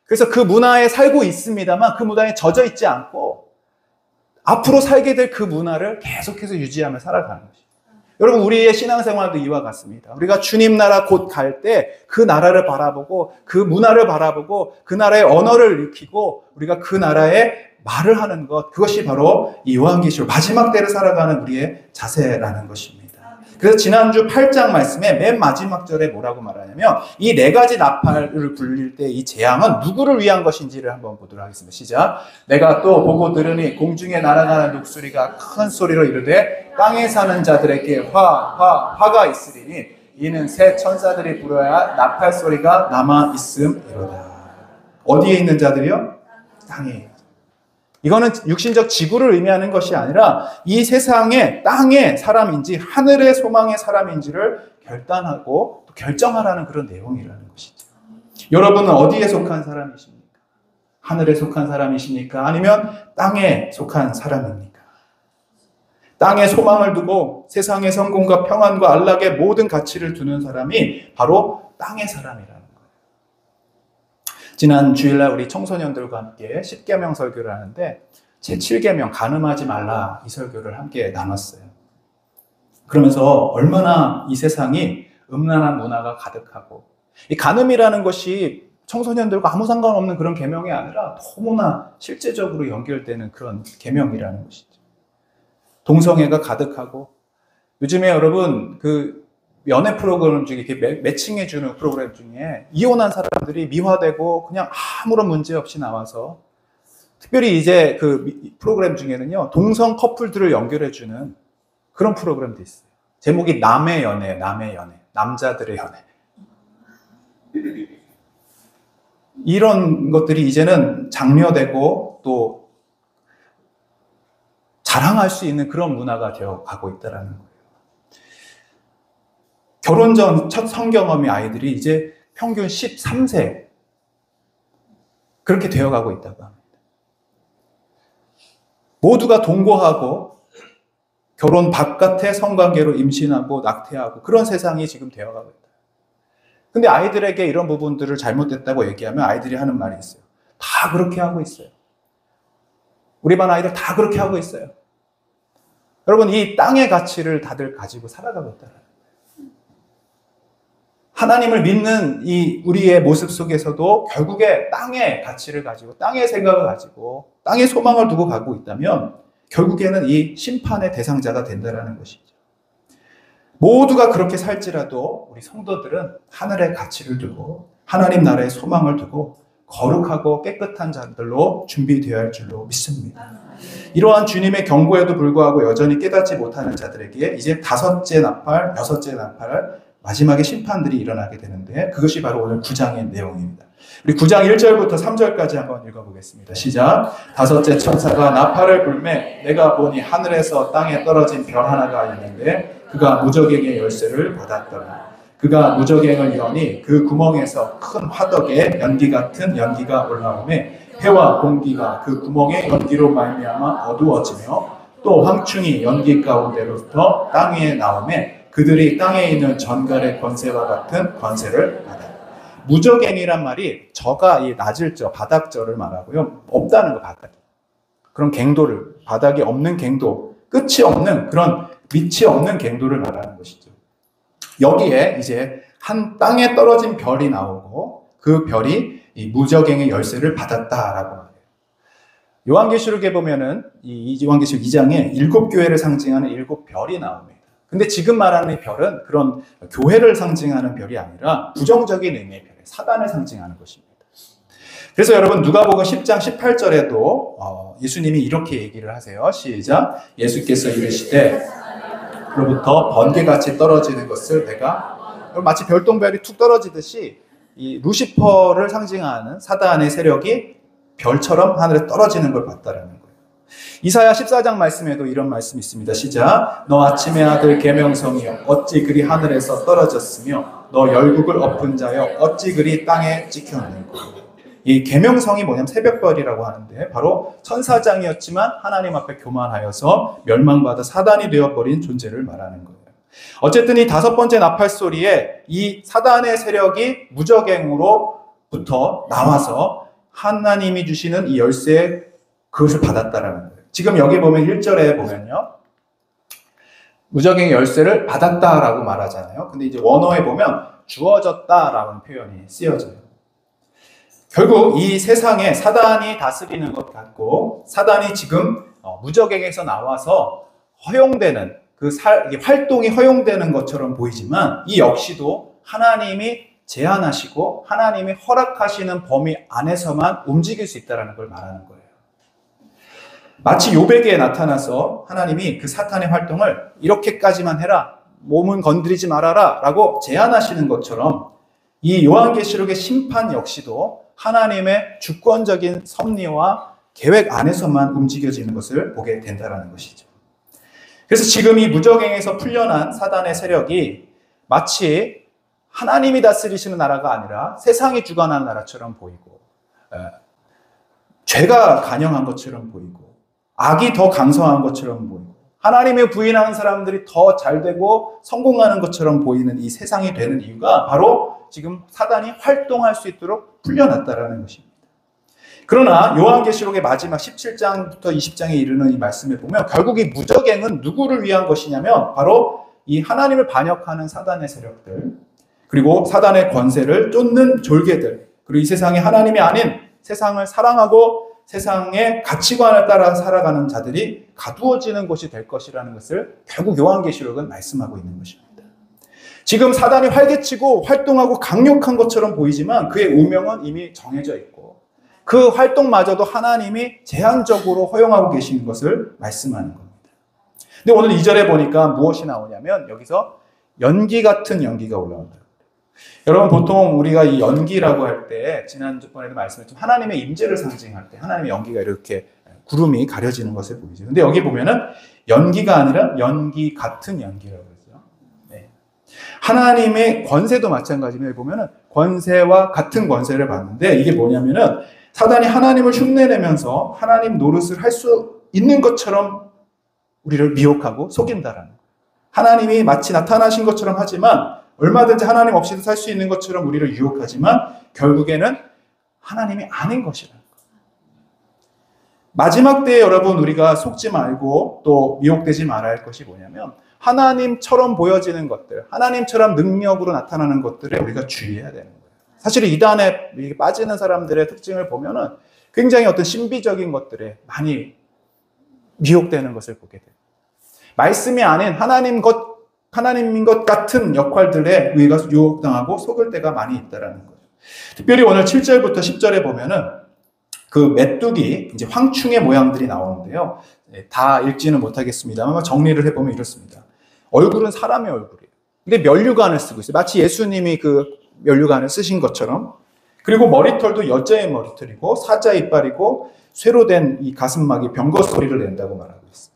그래서 그 문화에 살고 있습니다만 그 문화에 젖어 있지 않고 앞으로 살게 될 그 문화를 계속해서 유지하며 살아가는 것입니다. 여러분 우리의 신앙생활도 이와 같습니다. 우리가 주님 나라 곧 갈 때 그 나라를 바라보고 그 문화를 바라보고 그 나라의 언어를 익히고 우리가 그 나라의 말을 하는 것, 그것이 바로 이 요한계시록 마지막 때를 살아가는 우리의 자세라는 것입니다. 그래서 지난주 8장 말씀에 맨 마지막 절에 뭐라고 말하냐면 이 네 가지 나팔을 불릴 때 이 재앙은 누구를 위한 것인지를 한번 보도록 하겠습니다. 시작. 내가 또 보고 들으니 공중에 날아가는 녹소리가 큰 소리로 이르되 땅에 사는 자들에게 화가 있으리니 이는 새 천사들이 불어야 나팔 소리가 남아 있음이로다. 어디에 있는 자들이요? 땅에. 이거는 육신적 지구를 의미하는 것이 아니라 이 세상의 땅의 사람인지 하늘의 소망의 사람인지를 결단하고 또 결정하라는 그런 내용이라는 것이죠. 여러분은 어디에 속한 사람이십니까? 하늘에 속한 사람이십니까? 아니면 땅에 속한 사람입니까? 땅에 소망을 두고 세상의 성공과 평안과 안락의 모든 가치를 두는 사람이 바로 땅의 사람이라는 거예요. 지난 주일날 우리 청소년들과 함께 10계명 설교를 하는데 제7계명 간음하지 말라 이 설교를 함께 나눴어요. 그러면서 얼마나 이 세상이 음란한 문화가 가득하고 이 간음이라는 것이 청소년들과 아무 상관없는 그런 계명이 아니라 너무나 실제적으로 연결되는 그런 계명이라는 것이죠. 동성애가 가득하고, 요즘에 여러분 그 연애 프로그램 중에 이렇게 매칭해주는 프로그램 중에 이혼한 사람들이 미화되고 그냥 아무런 문제 없이 나와서, 특별히 이제 그 프로그램 중에는요 동성 커플들을 연결해주는 그런 프로그램도 있어요. 제목이 남의 연애, 남의 연애, 남자들의 연애. 이런 것들이 이제는 장려되고 또 자랑할 수 있는 그런 문화가 되어 가고 있다는 거예요. 결혼 전 첫 성경험의 아이들이 이제 평균 13세 그렇게 되어가고 있다고 합니다. 모두가 동거하고 결혼 바깥의 성관계로 임신하고 낙태하고 그런 세상이 지금 되어가고 있다. 근데 아이들에게 이런 부분들을 잘못됐다고 얘기하면 아이들이 하는 말이 있어요. 다 그렇게 하고 있어요. 우리 반 아이들 다 그렇게 하고 있어요. 여러분, 이 땅의 가치를 다들 가지고 살아가고 있다는 거예요. 하나님을 믿는 이 우리의 모습 속에서도 결국에 땅의 가치를 가지고 땅의 생각을 가지고 땅의 소망을 두고 가고 있다면 결국에는 이 심판의 대상자가 된다는 것이죠. 모두가 그렇게 살지라도 우리 성도들은 하늘의 가치를 두고 하나님 나라의 소망을 두고 거룩하고 깨끗한 자들로 준비되어야 할 줄로 믿습니다. 이러한 주님의 경고에도 불구하고 여전히 깨닫지 못하는 자들에게 이제 다섯째 나팔, 여섯째 나팔, 마지막에 심판들이 일어나게 되는데 그것이 바로 오늘 9장의 내용입니다. 우리 9장 1절부터 3절까지 한번 읽어보겠습니다. 시작. 다섯째 천사가 나팔을 불매 내가 보니 하늘에서 땅에 떨어진 별 하나가 있는데 그가 무저갱의 열쇠를 받았더라. 그가 무저갱을 여니 그 구멍에서 큰 화덕에 연기 같은 연기가 올라오매 해와 공기가 그 구멍의 연기로 말미암아 어두워지며 또 황충이 연기 가운데로부터 땅 위에 나오매 그들이 땅에 있는 전갈의 권세와 같은 권세를 받았다. 무저갱이란 말이 저가 이 낮을 저, 바닥저를 말하고요. 없다는 거, 바닥이. 그런 갱도를, 바닥이 없는 갱도, 끝이 없는 그런 밑이 없는 갱도를 말하는 것이죠. 여기에 이제 한 땅에 떨어진 별이 나오고 그 별이 이 무저갱의 열쇠를 받았다라고 해요. 요한계시록에 보면은 이 요한계시록 2장에 7교회를 상징하는 7별이 나옵니다. 근데 지금 말하는 이 별은 그런 교회를 상징하는 별이 아니라 부정적인 의미의 별, 사단을 상징하는 것입니다. 그래서 여러분 누가복음 10장 18절에도 예수님이 이렇게 얘기를 하세요. 시작. 예수께서 이르시되 그로부터 번개같이 떨어지는 것을 내가, 마치 별똥별이 툭 떨어지듯이 이 루시퍼를 상징하는 사단의 세력이 별처럼 하늘에 떨어지는 걸 봤다라는 거예요. 이사야 14장 말씀에도 이런 말씀이 있습니다. 시작. 너 아침의 아들 계명성이여 어찌 그리 하늘에서 떨어졌으며 너 열국을 엎은 자여 어찌 그리 땅에 찍혔는고. 이 계명성이 뭐냐면 새벽별이라고 하는데 바로 천사장이었지만 하나님 앞에 교만하여서 멸망받아 사단이 되어버린 존재를 말하는 거예요. 어쨌든 이 다섯 번째 나팔 소리에 이 사단의 세력이 무저갱으로부터 나와서 하나님이 주시는 이 열쇠 그것을 받았다라는 거예요. 지금 여기 보면 1절에 보면요. 무저갱의 열쇠를 받았다라고 말하잖아요. 근데 이제 원어에 보면 주어졌다라는 표현이 쓰여져요. 결국 이 세상에 사단이 다스리는 것 같고 사단이 지금 무저갱에서 나와서 허용되는 이게 활동이 허용되는 것처럼 보이지만 이 역시도 하나님이 제한하시고 하나님이 허락하시는 범위 안에서만 움직일 수 있다는 걸 말하는 거예요. 마치 욥에게 나타나서 하나님이 그 사탄의 활동을 이렇게까지만 해라, 몸은 건드리지 말아라 라고 제한하시는 것처럼 이 요한계시록의 심판 역시도 하나님의 주권적인 섭리와 계획 안에서만 움직여지는 것을 보게 된다는 것이죠. 그래서 지금 이 무저갱에서 풀려난 사단의 세력이 마치 하나님이 다스리시는 나라가 아니라 세상이 주관하는 나라처럼 보이고 죄가 간영한 것처럼 보이고 악이 더 강성한 것처럼 보이고 하나님을 부인하는 사람들이 더 잘되고 성공하는 것처럼 보이는 이 세상이 되는 이유가 바로 지금 사단이 활동할 수 있도록 풀려났다라는 것입니다. 그러나 요한계시록의 마지막 17장부터 20장에 이르는 이 말씀을 보면 결국 이 무저갱은 누구를 위한 것이냐면 바로 이 하나님을 반역하는 사단의 세력들, 그리고 사단의 권세를 쫓는 졸개들, 그리고 이 세상에 하나님이 아닌 세상을 사랑하고 세상의 가치관을 따라 살아가는 자들이 가두어지는 곳이 될 것이라는 것을 결국 요한계시록은 말씀하고 있는 것입니다. 지금 사단이 활개치고 활동하고 강력한 것처럼 보이지만 그의 운명은 이미 정해져 있고 그 활동마저도 하나님이 제한적으로 허용하고 계신 것을 말씀하는 겁니다. 근데 오늘 2절에 보니까 무엇이 나오냐면 여기서 연기 같은 연기가 올라온다. 여러분 보통 우리가 이 연기라고 할 때 지난번에도 말씀했지만 하나님의 임재를 상징할 때 하나님의 연기가 이렇게 구름이 가려지는 것을 보이죠. 근데 여기 보면은 연기가 아니라 연기 같은 연기라고 그러죠. 네. 하나님의 권세도 마찬가지입니다. 보면은 권세와 같은 권세를 받는데 이게 뭐냐면은 사단이 하나님을 흉내내면서 하나님 노릇을 할 수 있는 것처럼 우리를 미혹하고 속인다라는 거예요. 하나님이 마치 나타나신 것처럼 하지만 얼마든지 하나님 없이도 살 수 있는 것처럼 우리를 유혹하지만 결국에는 하나님이 아닌 것이라는 거예요. 마지막 때에 여러분 우리가 속지 말고 또 미혹되지 말아야 할 것이 뭐냐면 하나님처럼 보여지는 것들, 하나님처럼 능력으로 나타나는 것들에 우리가 주의해야 되는 거예요. 사실 이단에 빠지는 사람들의 특징을 보면은 굉장히 어떤 신비적인 것들에 많이 미혹되는 것을 보게 돼요. 말씀이 아닌 하나님인 것 같은 역할들에 우리가 유혹당하고 속을 때가 많이 있다라는 거죠. 특별히 오늘 7절부터 10절에 보면은 그 메뚜기, 이제 황충의 모양들이 나오는데요. 다 읽지는 못하겠습니다만 정리를 해보면 이렇습니다. 얼굴은 사람의 얼굴이에요. 근데 면류관을 쓰고 있어요. 마치 예수님이 그 면류관을 쓰신 것처럼. 그리고 머리털도 여자의 머리털이고 사자 이빨이고 쇠로 된 이 가슴막이 병거 소리를 낸다고 말하고 있어요.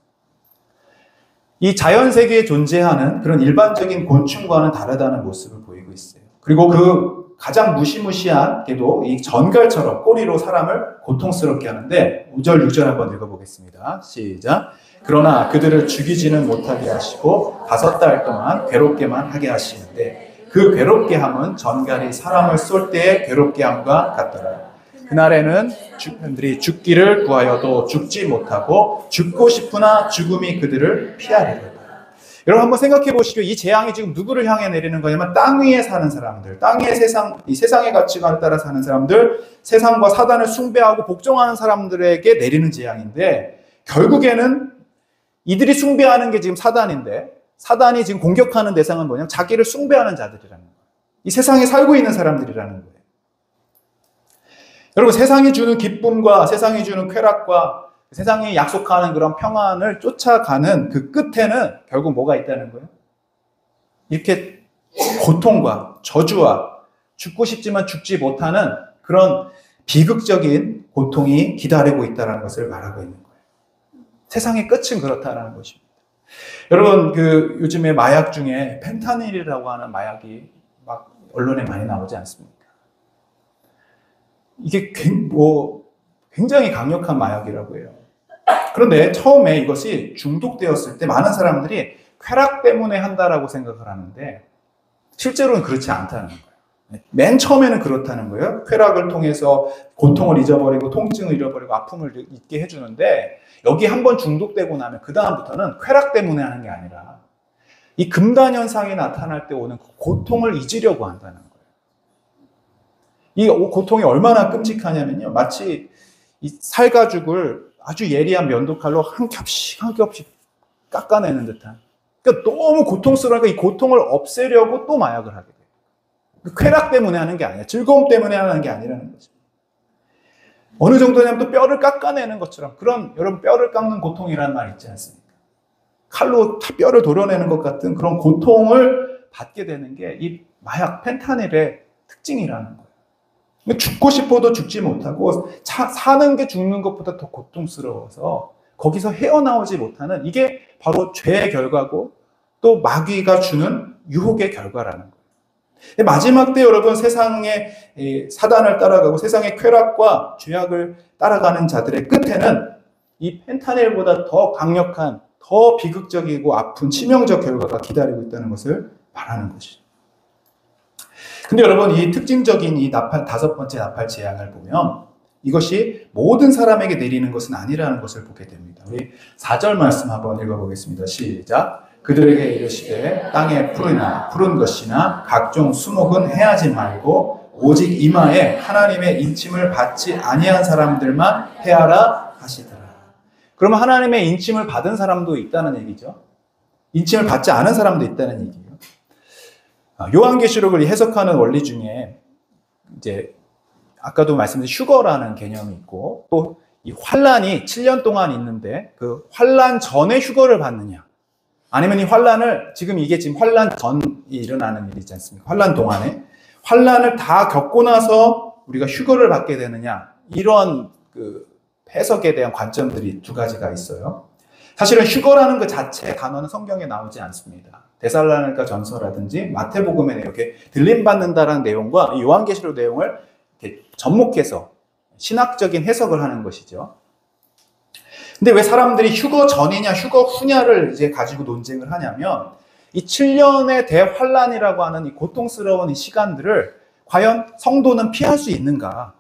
이 자연 세계에 존재하는 그런 일반적인 곤충과는 다르다는 모습을 보이고 있어요. 그리고 그 가장 무시무시하게도 이 전갈처럼 꼬리로 사람을 고통스럽게 하는데 5절, 6절 한번 읽어보겠습니다. 시작. 그러나 그들을 죽이지는 못하게 하시고 5달 동안 괴롭게만 하게 하시는데 그 괴롭게 함은 전갈이 사람을 쏠 때의 괴롭게 함과 같더라. 그날에는 그들이 죽기를 구하여도 죽지 못하고 죽고 싶으나 죽음이 그들을 피하리라. 여러분 한번 생각해 보시죠. 이 재앙이 지금 누구를 향해 내리는 거냐면 땅 위에 사는 사람들, 땅 위의 이 세상의 가치관을 따라 사는 사람들, 세상과 사단을 숭배하고 복종하는 사람들에게 내리는 재앙인데 결국에는 이들이 숭배하는 게 지금 사단인데 사단이 지금 공격하는 대상은 뭐냐면 자기를 숭배하는 자들이라는 거예요. 이 세상에 살고 있는 사람들이라는 거예요. 여러분 세상이 주는 기쁨과 세상이 주는 쾌락과 세상이 약속하는 그런 평안을 쫓아가는 그 끝에는 결국 뭐가 있다는 거예요? 이렇게 고통과 저주와 죽고 싶지만 죽지 못하는 그런 비극적인 고통이 기다리고 있다는 것을 말하고 있는 거예요. 세상의 끝은 그렇다는 것입니다. 여러분 그 요즘에 마약 중에 펜타닐이라고 하는 마약이 막 언론에 많이 나오지 않습니까? 이게 굉장히 강력한 마약이라고 해요. 그런데 처음에 이것이 중독되었을 때 많은 사람들이 쾌락 때문에 한다라고 생각을 하는데 실제로는 그렇지 않다는 거예요. 맨 처음에는 그렇다는 거예요. 쾌락을 통해서 고통을 잊어버리고 통증을 잃어버리고 아픔을 잊게 해주는데 여기 한번 중독되고 나면 그 다음부터는 쾌락 때문에 하는 게 아니라 이 금단 현상이 나타날 때 오는 그 고통을 잊으려고 한다는 거예요. 이 고통이 얼마나 끔찍하냐면요. 마치 이 살가죽을 아주 예리한 면도칼로 한 겹씩 한 겹씩 깎아내는 듯한. 그러니까 너무 고통스러우니까 이 고통을 없애려고 또 마약을 하게 돼요. 쾌락 때문에 하는 게 아니야. 즐거움 때문에 하는 게 아니라는 거죠. 어느 정도냐면 또 뼈를 깎아내는 것처럼 그런 여러분 뼈를 깎는 고통이라는 말 있지 않습니까? 칼로 뼈를 도려내는 것 같은 그런 고통을 받게 되는 게 이 마약 펜타닐의 특징이라는 거예요. 죽고 싶어도 죽지 못하고 사는 게 죽는 것보다 더 고통스러워서 거기서 헤어나오지 못하는 이게 바로 죄의 결과고 또 마귀가 주는 유혹의 결과라는 거예요. 마지막 때 여러분 세상의 사단을 따라가고 세상의 쾌락과 죄악을 따라가는 자들의 끝에는 이 펜타닐보다 더 강력한 더 비극적이고 아픈 치명적 결과가 기다리고 있다는 것을 말하는 것이죠. 근데 여러분 이 특징적인 이 다섯 번째 나팔 재앙을 보면 이것이 모든 사람에게 내리는 것은 아니라는 것을 보게 됩니다. 우리 4절 말씀 한번 읽어보겠습니다. 시작. 그들에게 이르시되 땅의 푸른 것이나 각종 수목은 해하지 말고 오직 이마에 하나님의 인침을 받지 아니한 사람들만 해하라 하시더라. 그러면 하나님의 인침을 받은 사람도 있다는 얘기죠. 인침을 받지 않은 사람도 있다는 얘기예요. 요한계시록을 해석하는 원리 중에 이제 아까도 말씀드린 휴거라는 개념이 있고, 또 이 환란이 7년 동안 있는데 그 환란 전에 휴거를 받느냐, 아니면 이 환란을 지금 이게 지금 환란 전이 일어나는 일이지 않습니까? 환란 동안에 환란을 다 겪고 나서 우리가 휴거를 받게 되느냐, 이런 그 해석에 대한 관점들이 두 가지가 있어요. 사실은 휴거라는 그 자체 단어는 성경에 나오지 않습니다. 데살로니가 전서라든지 마태복음에 이렇게 들림받는다라는 내용과 요한계시록 내용을 이렇게 접목해서 신학적인 해석을 하는 것이죠. 근데 왜 사람들이 휴거 전이냐 휴거 후냐를 이제 가지고 논쟁을 하냐면, 이 7년의 대환란이라고 하는 이 고통스러운 이 시간들을 과연 성도는 피할 수 있는가,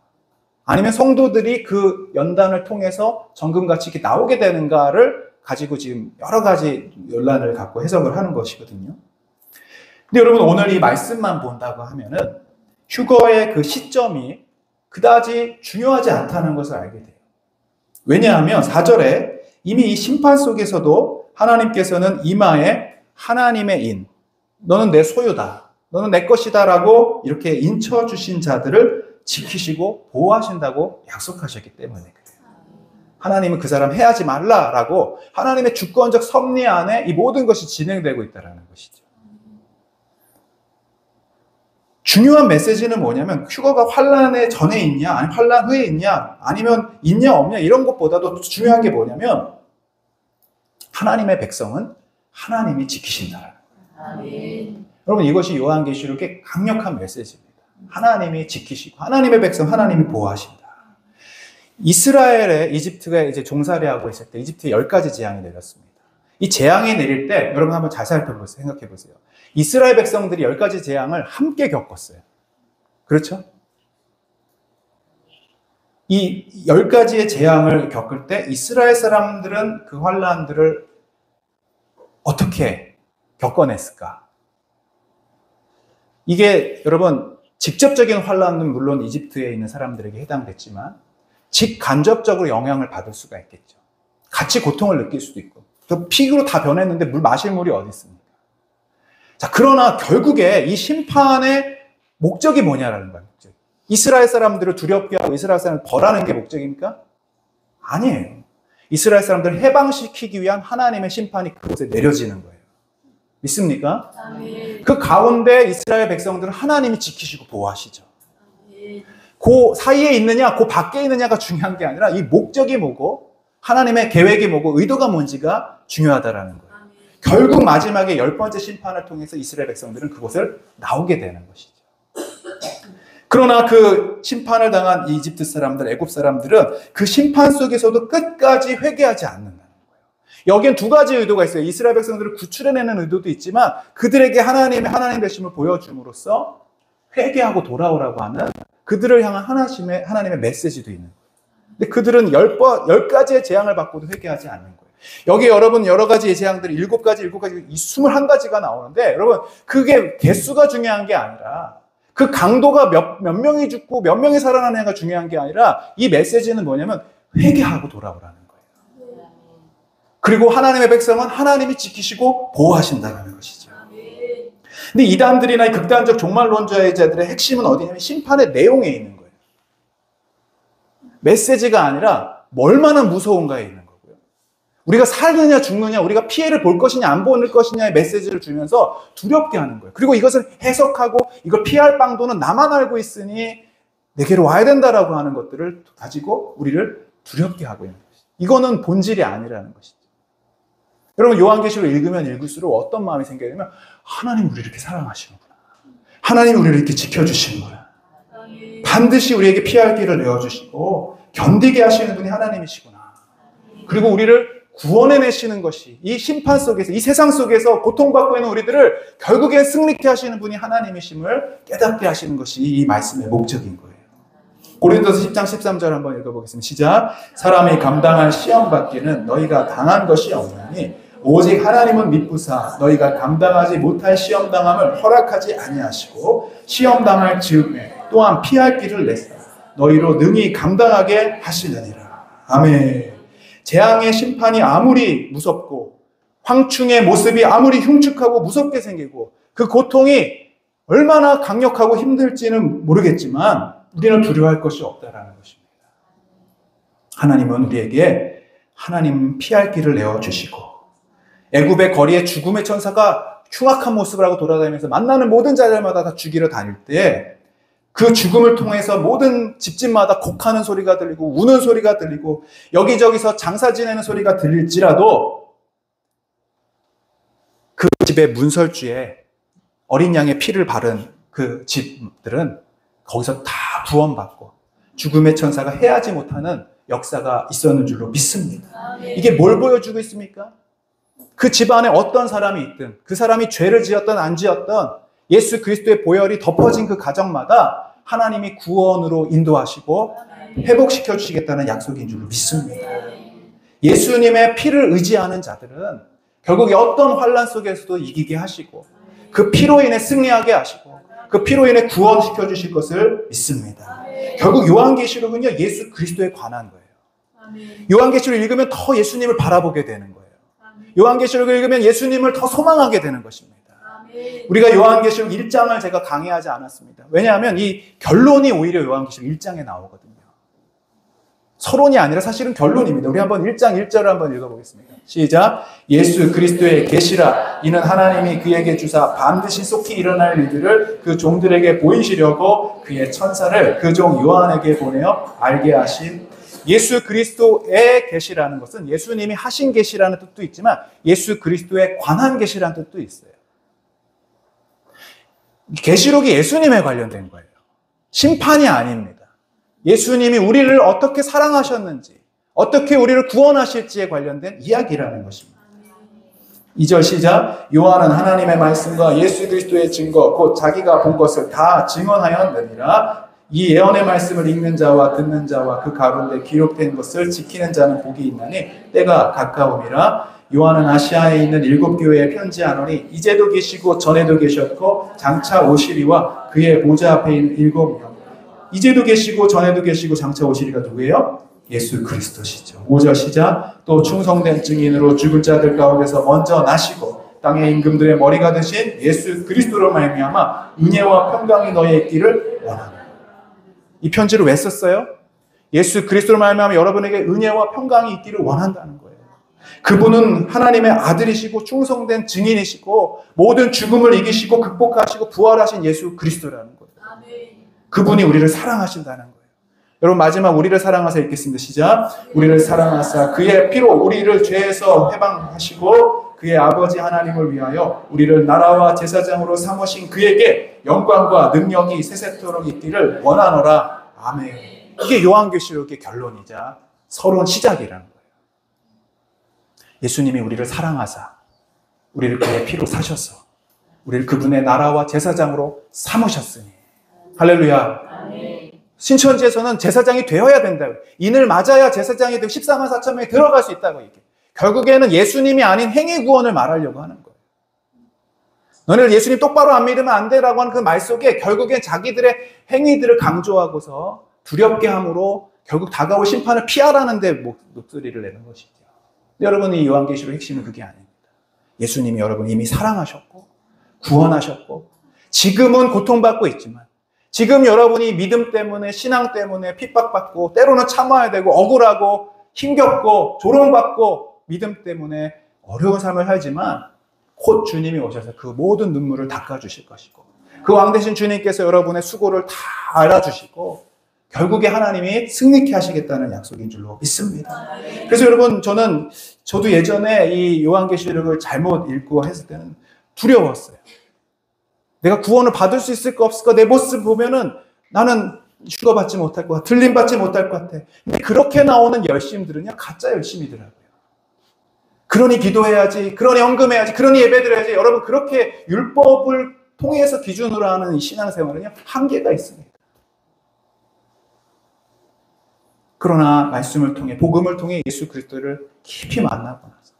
아니면 성도들이 그 연단을 통해서 정금같이 이렇게 나오게 되는가를 가지고 지금 여러 가지 논란을 갖고 해석을 하는 것이거든요. 근데 여러분, 오늘 이 말씀만 본다고 하면은 휴거의 그 시점이 그다지 중요하지 않다는 것을 알게 돼요. 왜냐하면 4절에 이미 이 심판 속에서도 하나님께서는 이마에 하나님의 인, 너는 내 소유다, 너는 내 것이다 라고 이렇게 인쳐주신 자들을 지키시고 보호하신다고 약속하셨기 때문에 그래요. 하나님은 그 사람 해하지 말라라고 하나님의 주권적 섭리 안에 이 모든 것이 진행되고 있다는 것이죠. 중요한 메시지는 뭐냐면, 휴거가 환란의 전에 있냐, 아니면 환란 후에 있냐, 아니면 있냐 없냐, 이런 것보다도 중요한 게 뭐냐면, 하나님의 백성은 하나님이 지키신다라는 거예요. 여러분, 이것이 요한계시록의 강력한 메시지입니다. 하나님이 지키시고 하나님의 백성 하나님이 보호하신다. 이스라엘의 이집트가 이제 종살이하고 있을 때 이집트에 10가지 재앙이 내렸습니다. 이 재앙이 내릴 때 여러분 한번 잘 살펴보세요. 생각해 보세요. 이스라엘 백성들이 10가지 재앙을 함께 겪었어요. 그렇죠? 이 10가지의 재앙을 겪을 때 이스라엘 사람들은 그 환란들을 어떻게 겪어냈을까? 이게 여러분, 직접적인 환란은 물론 이집트에 있는 사람들에게 해당됐지만 직간접적으로 영향을 받을 수가 있겠죠. 같이 고통을 느낄 수도 있고, 또 픽으로 다 변했는데 물 마실 물이 어디 있습니까? 자, 그러나 결국에 이 심판의 목적이 뭐냐라는 거예요. 목적. 이스라엘 사람들을 두렵게 하고 이스라엘 사람을 벌하는 게 목적입니까? 아니에요. 이스라엘 사람들을 해방시키기 위한 하나님의 심판이 그곳에 내려지는 거예요. 믿습니까? 아멘. 그 가운데 이스라엘 백성들을 하나님이 지키시고 보호하시죠. 아멘. 그 사이에 있느냐, 그 밖에 있느냐가 중요한 게 아니라 이 목적이 뭐고 하나님의 계획이 뭐고 의도가 뭔지가 중요하다라는 거예요. 아멘. 결국 마지막에 10번째 심판을 통해서 이스라엘 백성들은 그곳을 나오게 되는 것이죠. 그러나 그 심판을 당한 이집트 사람들, 애굽 사람들은 그 심판 속에서도 끝까지 회개하지 않는다는 거예요. 여기엔 두 가지 의도가 있어요. 이스라엘 백성들을 구출해내는 의도도 있지만 그들에게 하나님 되심을 보여줌으로써 회개하고 돌아오라고 하는 그들을 향한 하나님의 메시지도 있는 거예요. 근데 그들은 10가지의 재앙을 받고도 회개하지 않는 거예요. 여기 여러분 여러 가지의 재앙들이 7가지, 21가지가 나오는데 여러분 그게 개수가 중요한 게 아니라 그 강도가 몇 명이 죽고 몇 명이 살아나느냐가 중요한 게 아니라 이 메시지는 뭐냐면 회개하고 돌아오라는 거예요. 그리고 하나님의 백성은 하나님이 지키시고 보호하신다는 것이죠. 근데 이단들이나 극단적 종말론자들의 핵심은 어디냐면 심판의 내용에 있는 거예요. 메시지가 아니라 얼마나 무서운가에 있는 거고요. 우리가 살느냐 죽느냐, 우리가 피해를 볼 것이냐 안 볼 것이냐의 메시지를 주면서 두렵게 하는 거예요. 그리고 이것을 해석하고 이걸 피할 방도는 나만 알고 있으니 내게로 와야 된다라고 하는 것들을 가지고 우리를 두렵게 하고 있는 것이죠. 이거는 본질이 아니라는 것이죠. 여러분 요한계시록 읽으면 읽을수록 어떤 마음이 생기냐면 하나님 우리를 이렇게 사랑하시는구나. 하나님 우리를 이렇게 지켜주시는구나. 반드시 우리에게 피할 길을 내어주시고 견디게 하시는 분이 하나님이시구나. 그리고 우리를 구원해내시는 것이 이 심판 속에서 이 세상 속에서 고통받고 있는 우리들을 결국엔 승리케 하시는 분이 하나님이심을 깨닫게 하시는 것이 이 말씀의 목적인 거예요. 고린도서 10장 13절 한번 읽어보겠습니다. 시작. 사람이 감당할 시험 받기는 너희가 당한 것이 없나니 오직 하나님은 미쁘사 너희가 감당하지 못할 시험 당함을 허락하지 아니하시고 시험 당할 즈음에 또한 피할 길을 내사 너희로 능히 감당하게 하시느니라. 아멘. 재앙의 심판이 아무리 무섭고 황충의 모습이 아무리 흉측하고 무섭게 생기고 그 고통이 얼마나 강력하고 힘들지는 모르겠지만 우리는 두려워할 것이 없다라는 것입니다. 하나님은 우리에게 하나님 피할 길을 내어주시고 애굽의 거리에 죽음의 천사가 흉악한 모습을 하고 돌아다니면서 만나는 모든 자들마다 다 죽이러 다닐 때 그 죽음을 통해서 모든 집집마다 곡하는 소리가 들리고 우는 소리가 들리고 여기저기서 장사 지내는 소리가 들릴지라도 그 집의 문설주에 어린 양의 피를 바른 그 집들은 거기서 다 구원받고 죽음의 천사가 해하지 못하는 역사가 있었는 줄로 믿습니다. 이게 뭘 보여주고 있습니까? 그 집안에 어떤 사람이 있든 그 사람이 죄를 지었든 안 지었든 예수 그리스도의 보혈이 덮어진 그 가정마다 하나님이 구원으로 인도하시고 회복시켜 주시겠다는 약속인 줄로 믿습니다. 예수님의 피를 의지하는 자들은 결국 어떤 환난 속에서도 이기게 하시고 그 피로 인해 승리하게 하시고 그 피로 인해 구원시켜 주실 것을 믿습니다. 결국 요한계시록은요, 예수 그리스도에 관한 거예요. 요한계시록을 읽으면 더 예수님을 바라보게 되는 거예요. 요한계시록을 읽으면 예수님을 더 소망하게 되는 것입니다. 우리가 요한계시록 1장을 제가 강의하지 않았습니다. 왜냐하면 이 결론이 오히려 요한계시록 1장에 나오거든요. 서론이 아니라 사실은 결론입니다. 우리 한번 1장 1절을 한번 읽어보겠습니다. 시작. 예수 그리스도의 계시라. 이는 하나님이 그에게 주사 반드시 속히 일어날 일들을 그 종들에게 보이시려고 그의 천사를 그 종 요한에게 보내어 알게 하신 예수 그리스도의 계시라는 것은 예수님이 하신 계시라는 뜻도 있지만 예수 그리스도에 관한 계시라는 뜻도 있어요. 계시록이 예수님에 관련된 거예요. 심판이 아닙니다. 예수님이 우리를 어떻게 사랑하셨는지, 어떻게 우리를 구원하실지에 관련된 이야기라는 것입니다. 2절 시작. 요한은 하나님의 말씀과 예수 그리스도의 증거, 곧 자기가 본 것을 다 증언하였느니라. 이 예언의 말씀을 읽는 자와 듣는 자와 그 가운데 기록된 것을 지키는 자는 복이 있나니 때가 가까움이라. 요한은 아시아에 있는 7교회에 편지하노니 이제도 계시고 전에도 계셨고 장차 오시리와 그의 보좌 앞에 있는 7명. 이제도 계시고 전에도 계시고 장차 오시리가 누구예요? 예수 그리스도시죠. 5절 시작. 또 충성된 증인으로 죽은 자들 가운데서 먼저 나시고 땅의 임금들의 머리가 되신 예수 그리스도로 말미암아 은혜와 평강이 너희에 있기를 원하노라. 이 편지를 왜 썼어요? 예수 그리스도로 말미암아 여러분에게 은혜와 평강이 있기를 원한다는 거예요. 그분은 하나님의 아들이시고 충성된 증인이시고 모든 죽음을 이기시고 극복하시고 부활하신 예수 그리스도라는 거예요. 그분이 우리를 사랑하신다는 거예요. 여러분 마지막 우리를 사랑하사 읽겠습니다. 시작. 우리를 사랑하사 그의 피로 우리를 죄에서 해방하시고 그의 아버지 하나님을 위하여 우리를 나라와 제사장으로 삼으신 그에게 영광과 능력이 세세토록 있기를 원하노라. 아멘. 이게 요한계시록의 결론이자 서론 시작이라는 거예요. 예수님이 우리를 사랑하사 우리를 그의 피로 사셔서 우리를 그분의 나라와 제사장으로 삼으셨으니 할렐루야. 신천지에서는 제사장이 되어야 된다고, 인을 맞아야 제사장이 되고 14만 4천 명이 들어갈 수 있다고 얘기해요. 결국에는 예수님이 아닌 행위 구원을 말하려고 하는 거예요. 너네들 예수님 똑바로 안 믿으면 안 돼라고 하는 그 말 속에 결국엔 자기들의 행위들을 강조하고서 두렵게 함으로 결국 다가올 심판을 피하라는 데 목소리를 내는 것이죠. 여러분, 이 요한계시록 핵심은 그게 아닙니다. 예수님이 여러분 이미 사랑하셨고 구원하셨고 지금은 고통받고 있지만 지금 여러분이 믿음 때문에 신앙 때문에 핍박받고 때로는 참아야 되고 억울하고 힘겹고 조롱받고 믿음 때문에 어려운 삶을 살지만 곧 주님이 오셔서 그 모든 눈물을 닦아주실 것이고 그 왕되신 주님께서 여러분의 수고를 다 알아주시고 결국에 하나님이 승리케 하시겠다는 약속인 줄로 믿습니다. 그래서 여러분 저도 예전에 이 요한계시록을 잘못 읽고 했을 때는 두려웠어요. 내가 구원을 받을 수 있을까 없을까, 내 모습 보면은 나는 휴가받지 못할 것 같아, 들림받지 못할 것 같아. 근데 그렇게 나오는 열심들은요 가짜 열심이더라고요. 그러니 기도해야지, 그러니 헌금해야지, 그러니 예배드려야지. 여러분 그렇게 율법을 통해서 기준으로 하는 이 신앙생활은요 한계가 있습니다. 그러나 말씀을 통해 복음을 통해 예수 그리스도를 깊이 만나고 나서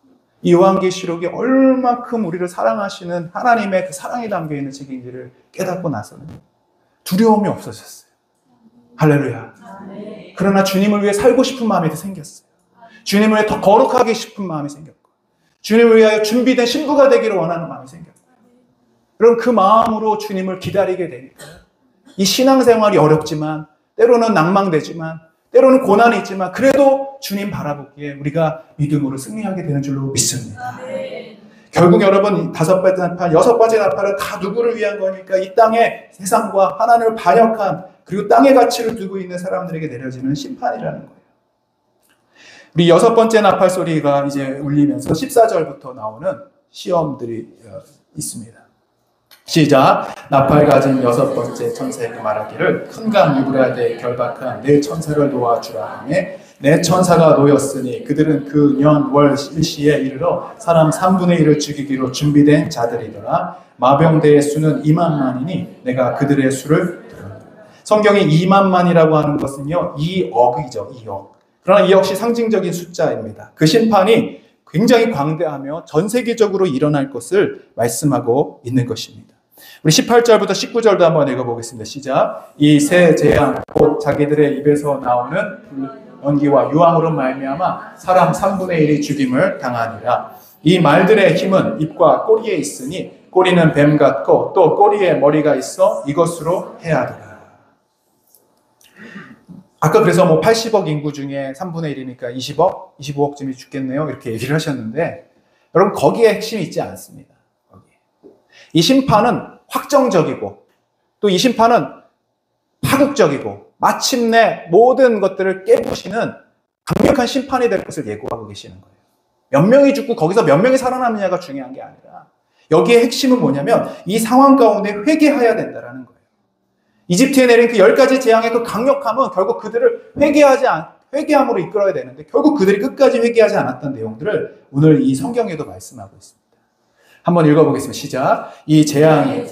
이 요한계시록이 얼마큼 우리를 사랑하시는 하나님의 그 사랑이 담겨있는 책인지를 깨닫고 나서는 두려움이 없어졌어요. 할렐루야. 그러나 주님을 위해 살고 싶은 마음이 더 생겼어요. 주님을 위해 더 거룩하게 싶은 마음이 생겼고, 주님을 위하여 준비된 신부가 되기를 원하는 마음이 생겼고, 그럼 그 마음으로 주님을 기다리게 되니까 이 신앙생활이 어렵지만, 때로는 낭망되지만, 때로는 고난이 있지만, 그래도 주님 바라보기에 우리가 믿음으로 승리하게 되는 줄로 믿습니다. 결국 여러분, 5번째 나팔, 6번째 나팔은 다 누구를 위한 거니까 이 땅에 세상과 하나님을 반역한, 그리고 땅의 가치를 두고 있는 사람들에게 내려지는 심판이라는 거예요. 우리 6번째 나팔 소리가 이제 울리면서 14절부터 나오는 시험들이 있습니다. 시작. 나팔 가진 6번째 천사에게 말하기를 큰 강 유브라데에 결박한 내 천사를 놓아주라 하며 내 천사가 놓였으니 그들은 그 년 월 일시에 이르러 사람 3분의 1을 죽이기로 준비된 자들이더라. 마병대의 수는 2만만이니 내가 그들의 수를 들었다. 성경이 2만만이라고 하는 것은요 2억이죠. 2억. 그러나 이 역시 상징적인 숫자입니다. 그 심판이 굉장히 광대하며 전 세계적으로 일어날 것을 말씀하고 있는 것입니다. 우리 18절부터 19절도 한번 읽어보겠습니다. 시작. 이 새 재앙 곧 자기들의 입에서 나오는 연기와 유황으로 말미암아 사람 3분의 1이 죽임을 당하니라. 이 말들의 힘은 입과 꼬리에 있으니 꼬리는 뱀 같고 또 꼬리에 머리가 있어 이것으로 해하더라. 아까 그래서 뭐 80억 인구 중에 3분의 1이니까 20억, 25억쯤이 죽겠네요. 이렇게 얘기를 하셨는데 여러분 거기에 핵심이 있지 않습니다. 이 심판은 확정적이고 또 이 심판은 파국적이고 마침내 모든 것들을 깨부시는 강력한 심판이 될 것을 예고하고 계시는 거예요. 몇 명이 죽고 거기서 몇 명이 살아남느냐가 중요한 게 아니라 여기에 핵심은 뭐냐면 이 상황 가운데 회개해야 된다는 거예요. 이집트에 내린 그 10가지 재앙의 그 강력함은 결국 그들을 회개함으로 이끌어야 되는데 결국 그들이 끝까지 회개하지 않았던 내용들을 오늘 이 성경에도 말씀하고 있습니다. 한번 읽어보겠습니다. 시작. 이 재앙이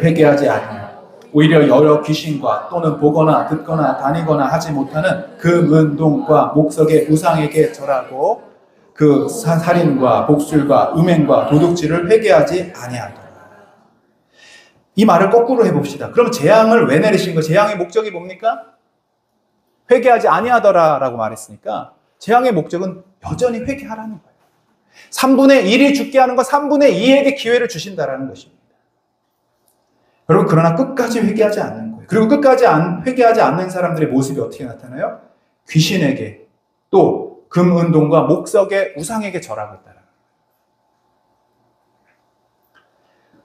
회개하지 않으며 오히려 여러 귀신과 또는 보거나 듣거나 다니거나 하지 못하는 그 은동과 목석의 우상에게 절하고 그 살인과 복술과 음행과 도둑질을 회개하지 아니하더라. 이 말을 거꾸로 해봅시다. 그럼 재앙을 왜 내리신 거예요? 재앙의 목적이 뭡니까? 회개하지 아니하더라라고 말했으니까 재앙의 목적은 여전히 회개하라는 거예요. 3분의 1이 죽게 하는 거 3분의 2에게 기회를 주신다라는 것입니다. 여러분 그러나 끝까지 회개하지 않는 거예요. 그리고 끝까지 회개하지 않는 사람들의 모습이 어떻게 나타나요? 귀신에게 또 금은동과 목석의 우상에게 절하고 있다는 거예요.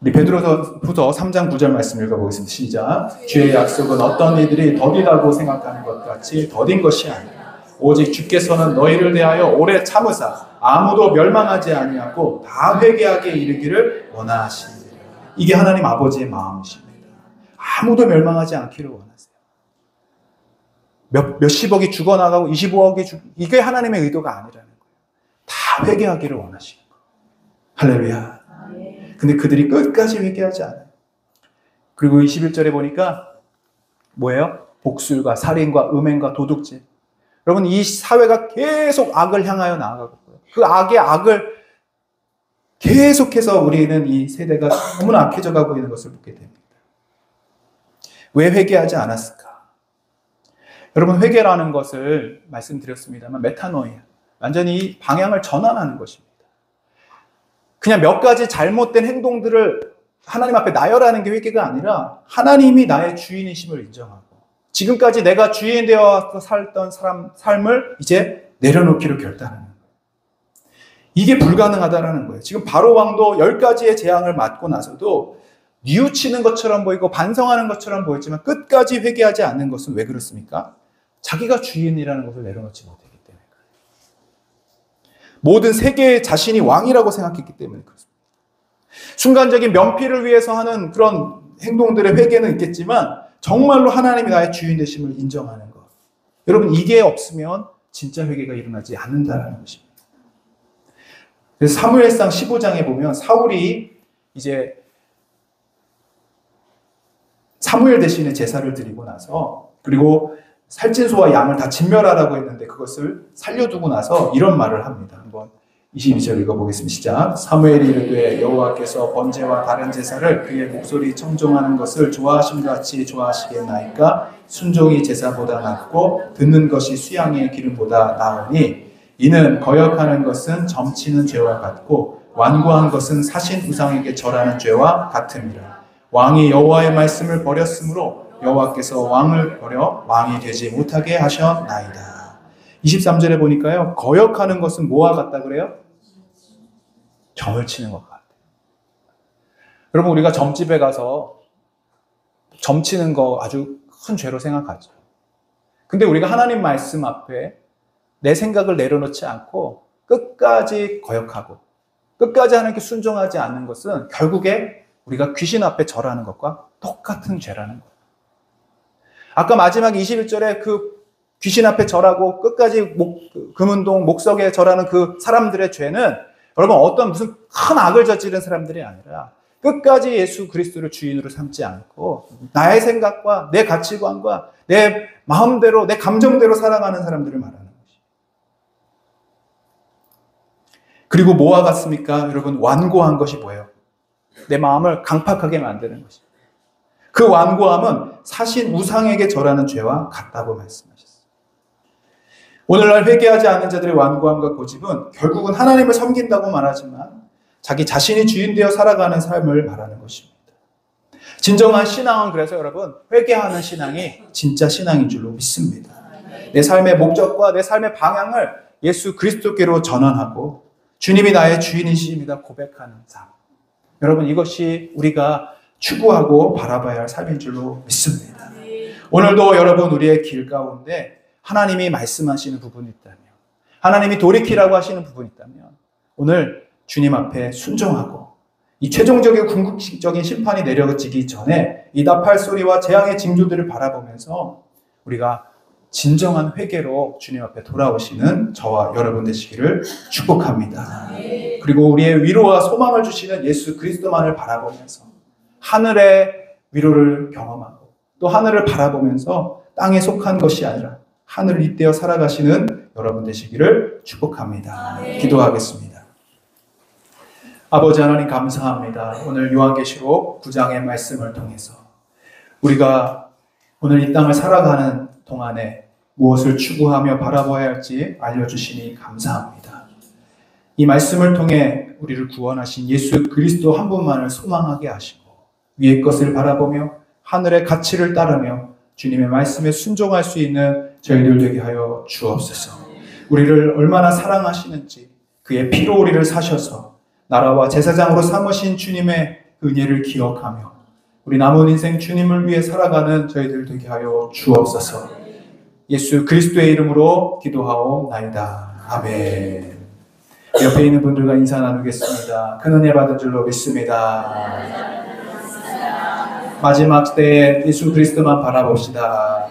우리 베드로후서 3장 9절 말씀 읽어보겠습니다. 시작. 주의 약속은 어떤 이들이 더디다고 생각하는 것 같이 더딘 것이 아니라 오직 주께서는 너희를 대하여 오래 참으사 아무도 멸망하지 아니하고 다 회개하게 이르기를 원하시니라. 이게 하나님 아버지의 마음이십니다. 아무도 멸망하지 않기를 원하세요. 몇십억이 죽어나가고 25억이 이게 하나님의 의도가 아니라는 거예요. 다 회개하기를 원하시는 거예요. 할렐루야. 근데 그들이 끝까지 회개하지 않아요. 그리고 21절에 보니까 뭐예요? 복술과 살인과 음행과 도둑질. 여러분 이 사회가 계속 악을 향하여 나아가고 있고요. 그 악의 악을 계속해서 우리는 이 세대가 너무나 악해져 가고 있는 것을 보게 됩니다. 왜 회개하지 않았을까? 여러분 회개라는 것을 말씀드렸습니다만 메타노이아, 완전히 방향을 전환하는 것입니다. 그냥 몇 가지 잘못된 행동들을 하나님 앞에 나열하는 게 회개가 아니라 하나님이 나의 주인이심을 인정하고 지금까지 내가 주인 되어서 살던 삶을 이제 내려놓기로 결단하는 거예요. 이게 불가능하다는 거예요. 지금 바로 왕도 10가지의 재앙을 맞고 나서도 뉘우치는 것처럼 보이고 반성하는 것처럼 보였지만 끝까지 회개하지 않는 것은 왜 그렇습니까? 자기가 주인이라는 것을 내려놓지 못했기 때문에 그래요. 모든 세계의 자신이 왕이라고 생각했기 때문에 그렇습니다. 순간적인 면피를 위해서 하는 그런 행동들의 회개는 있겠지만 정말로 하나님이 나의 주인 되심을 인정하는 것. 여러분 이게 없으면 진짜 회개가 일어나지 않는다는 것입니다. 그래서 사무엘상 15장에 보면 사울이 이제 사무엘 대신에 제사를 드리고 나서 그리고 살찐소와 양을 다 진멸하라고 했는데 그것을 살려두고 나서 이런 말을 합니다. 한번 22절 읽어보겠습니다. 시작. 사무엘이 이르되 여호와께서 번제와 다른 제사를 그의 목소리 청종하는 것을 좋아하심과 같이 좋아하시겠나이까? 순종이 제사보다 낫고 듣는 것이 수양의 기름보다 나으니 이는 거역하는 것은 점치는 죄와 같고 완고한 것은 사신 우상에게 절하는 죄와 같음이라. 왕이 여호와의 말씀을 버렸으므로 여호와께서 왕을 버려 왕이 되지 못하게 하셨나이다. 23절에 보니까요. 거역하는 것은 뭐와 같다 그래요? 점을 치는 것 같아요. 여러분 우리가 점집에 가서 점 치는 거 아주 큰 죄로 생각하죠. 근데 우리가 하나님 말씀 앞에 내 생각을 내려놓지 않고 끝까지 거역하고 끝까지 하나님께 순종하지 않는 것은 결국에 우리가 귀신 앞에 절하는 것과 똑같은 죄라는 거예요. 아까 마지막 21절에 그 귀신 앞에 절하고 끝까지 금운동 목석에 절하는 그 사람들의 죄는 여러분 어떤 무슨 큰 악을 저지른 사람들이 아니라 끝까지 예수 그리스도를 주인으로 삼지 않고 나의 생각과 내 가치관과 내 마음대로 내 감정대로 살아가는 사람들을 말하는 것이에요. 그리고 뭐와 같습니까? 여러분 완고한 것이 뭐예요? 내 마음을 강팍하게 만드는 것이에요. 그 완고함은 사신 우상에게 절하는 죄와 같다고 말씀하셨어요. 오늘날 회개하지 않는 자들의 완고함과 고집은 결국은 하나님을 섬긴다고 말하지만 자기 자신이 주인 되어 살아가는 삶을 말하는 것입니다. 진정한 신앙은 그래서 여러분 회개하는 신앙이 진짜 신앙인 줄로 믿습니다. 내 삶의 목적과 내 삶의 방향을 예수 그리스도께로 전환하고 주님이 나의 주인이십니다 고백하는 삶. 여러분 이것이 우리가 추구하고 바라봐야 할 삶인 줄로 믿습니다. 오늘도 여러분 우리의 길 가운데 하나님이 말씀하시는 부분이 있다면 하나님이 돌이키라고 하시는 부분이 있다면 오늘 주님 앞에 순종하고 이 최종적인 궁극적인 심판이 내려지기 전에 이 나팔 소리와 재앙의 징조들을 바라보면서 우리가 진정한 회개로 주님 앞에 돌아오시는 저와 여러분 되시기를 축복합니다. 그리고 우리의 위로와 소망을 주시는 예수 그리스도만을 바라보면서 하늘의 위로를 경험하고 또 하늘을 바라보면서 땅에 속한 것이 아니라 하늘을 잇대어 살아가시는 여러분 되시기를 축복합니다. 기도하겠습니다. 아버지 하나님 감사합니다. 오늘 요한계시록 9장의 말씀을 통해서 우리가 오늘 이 땅을 살아가는 동안에 무엇을 추구하며 바라봐야 할지 알려주시니 감사합니다. 이 말씀을 통해 우리를 구원하신 예수 그리스도 한 분만을 소망하게 하시고 위의 것을 바라보며 하늘의 가치를 따르며 주님의 말씀에 순종할 수 있는 저희들 되게 하여 주옵소서. 우리를 얼마나 사랑하시는지 그의 피로 우리를 사셔서 나라와 제사장으로 삼으신 주님의 은혜를 기억하며 우리 남은 인생 주님을 위해 살아가는 저희들 되게 하여 주옵소서. 예수 그리스도의 이름으로 기도하옵나이다. 아멘. 옆에 있는 분들과 인사 나누겠습니다. 큰 은혜 받은 줄로 믿습니다. 마지막 때에 예수 그리스도만 바라봅시다.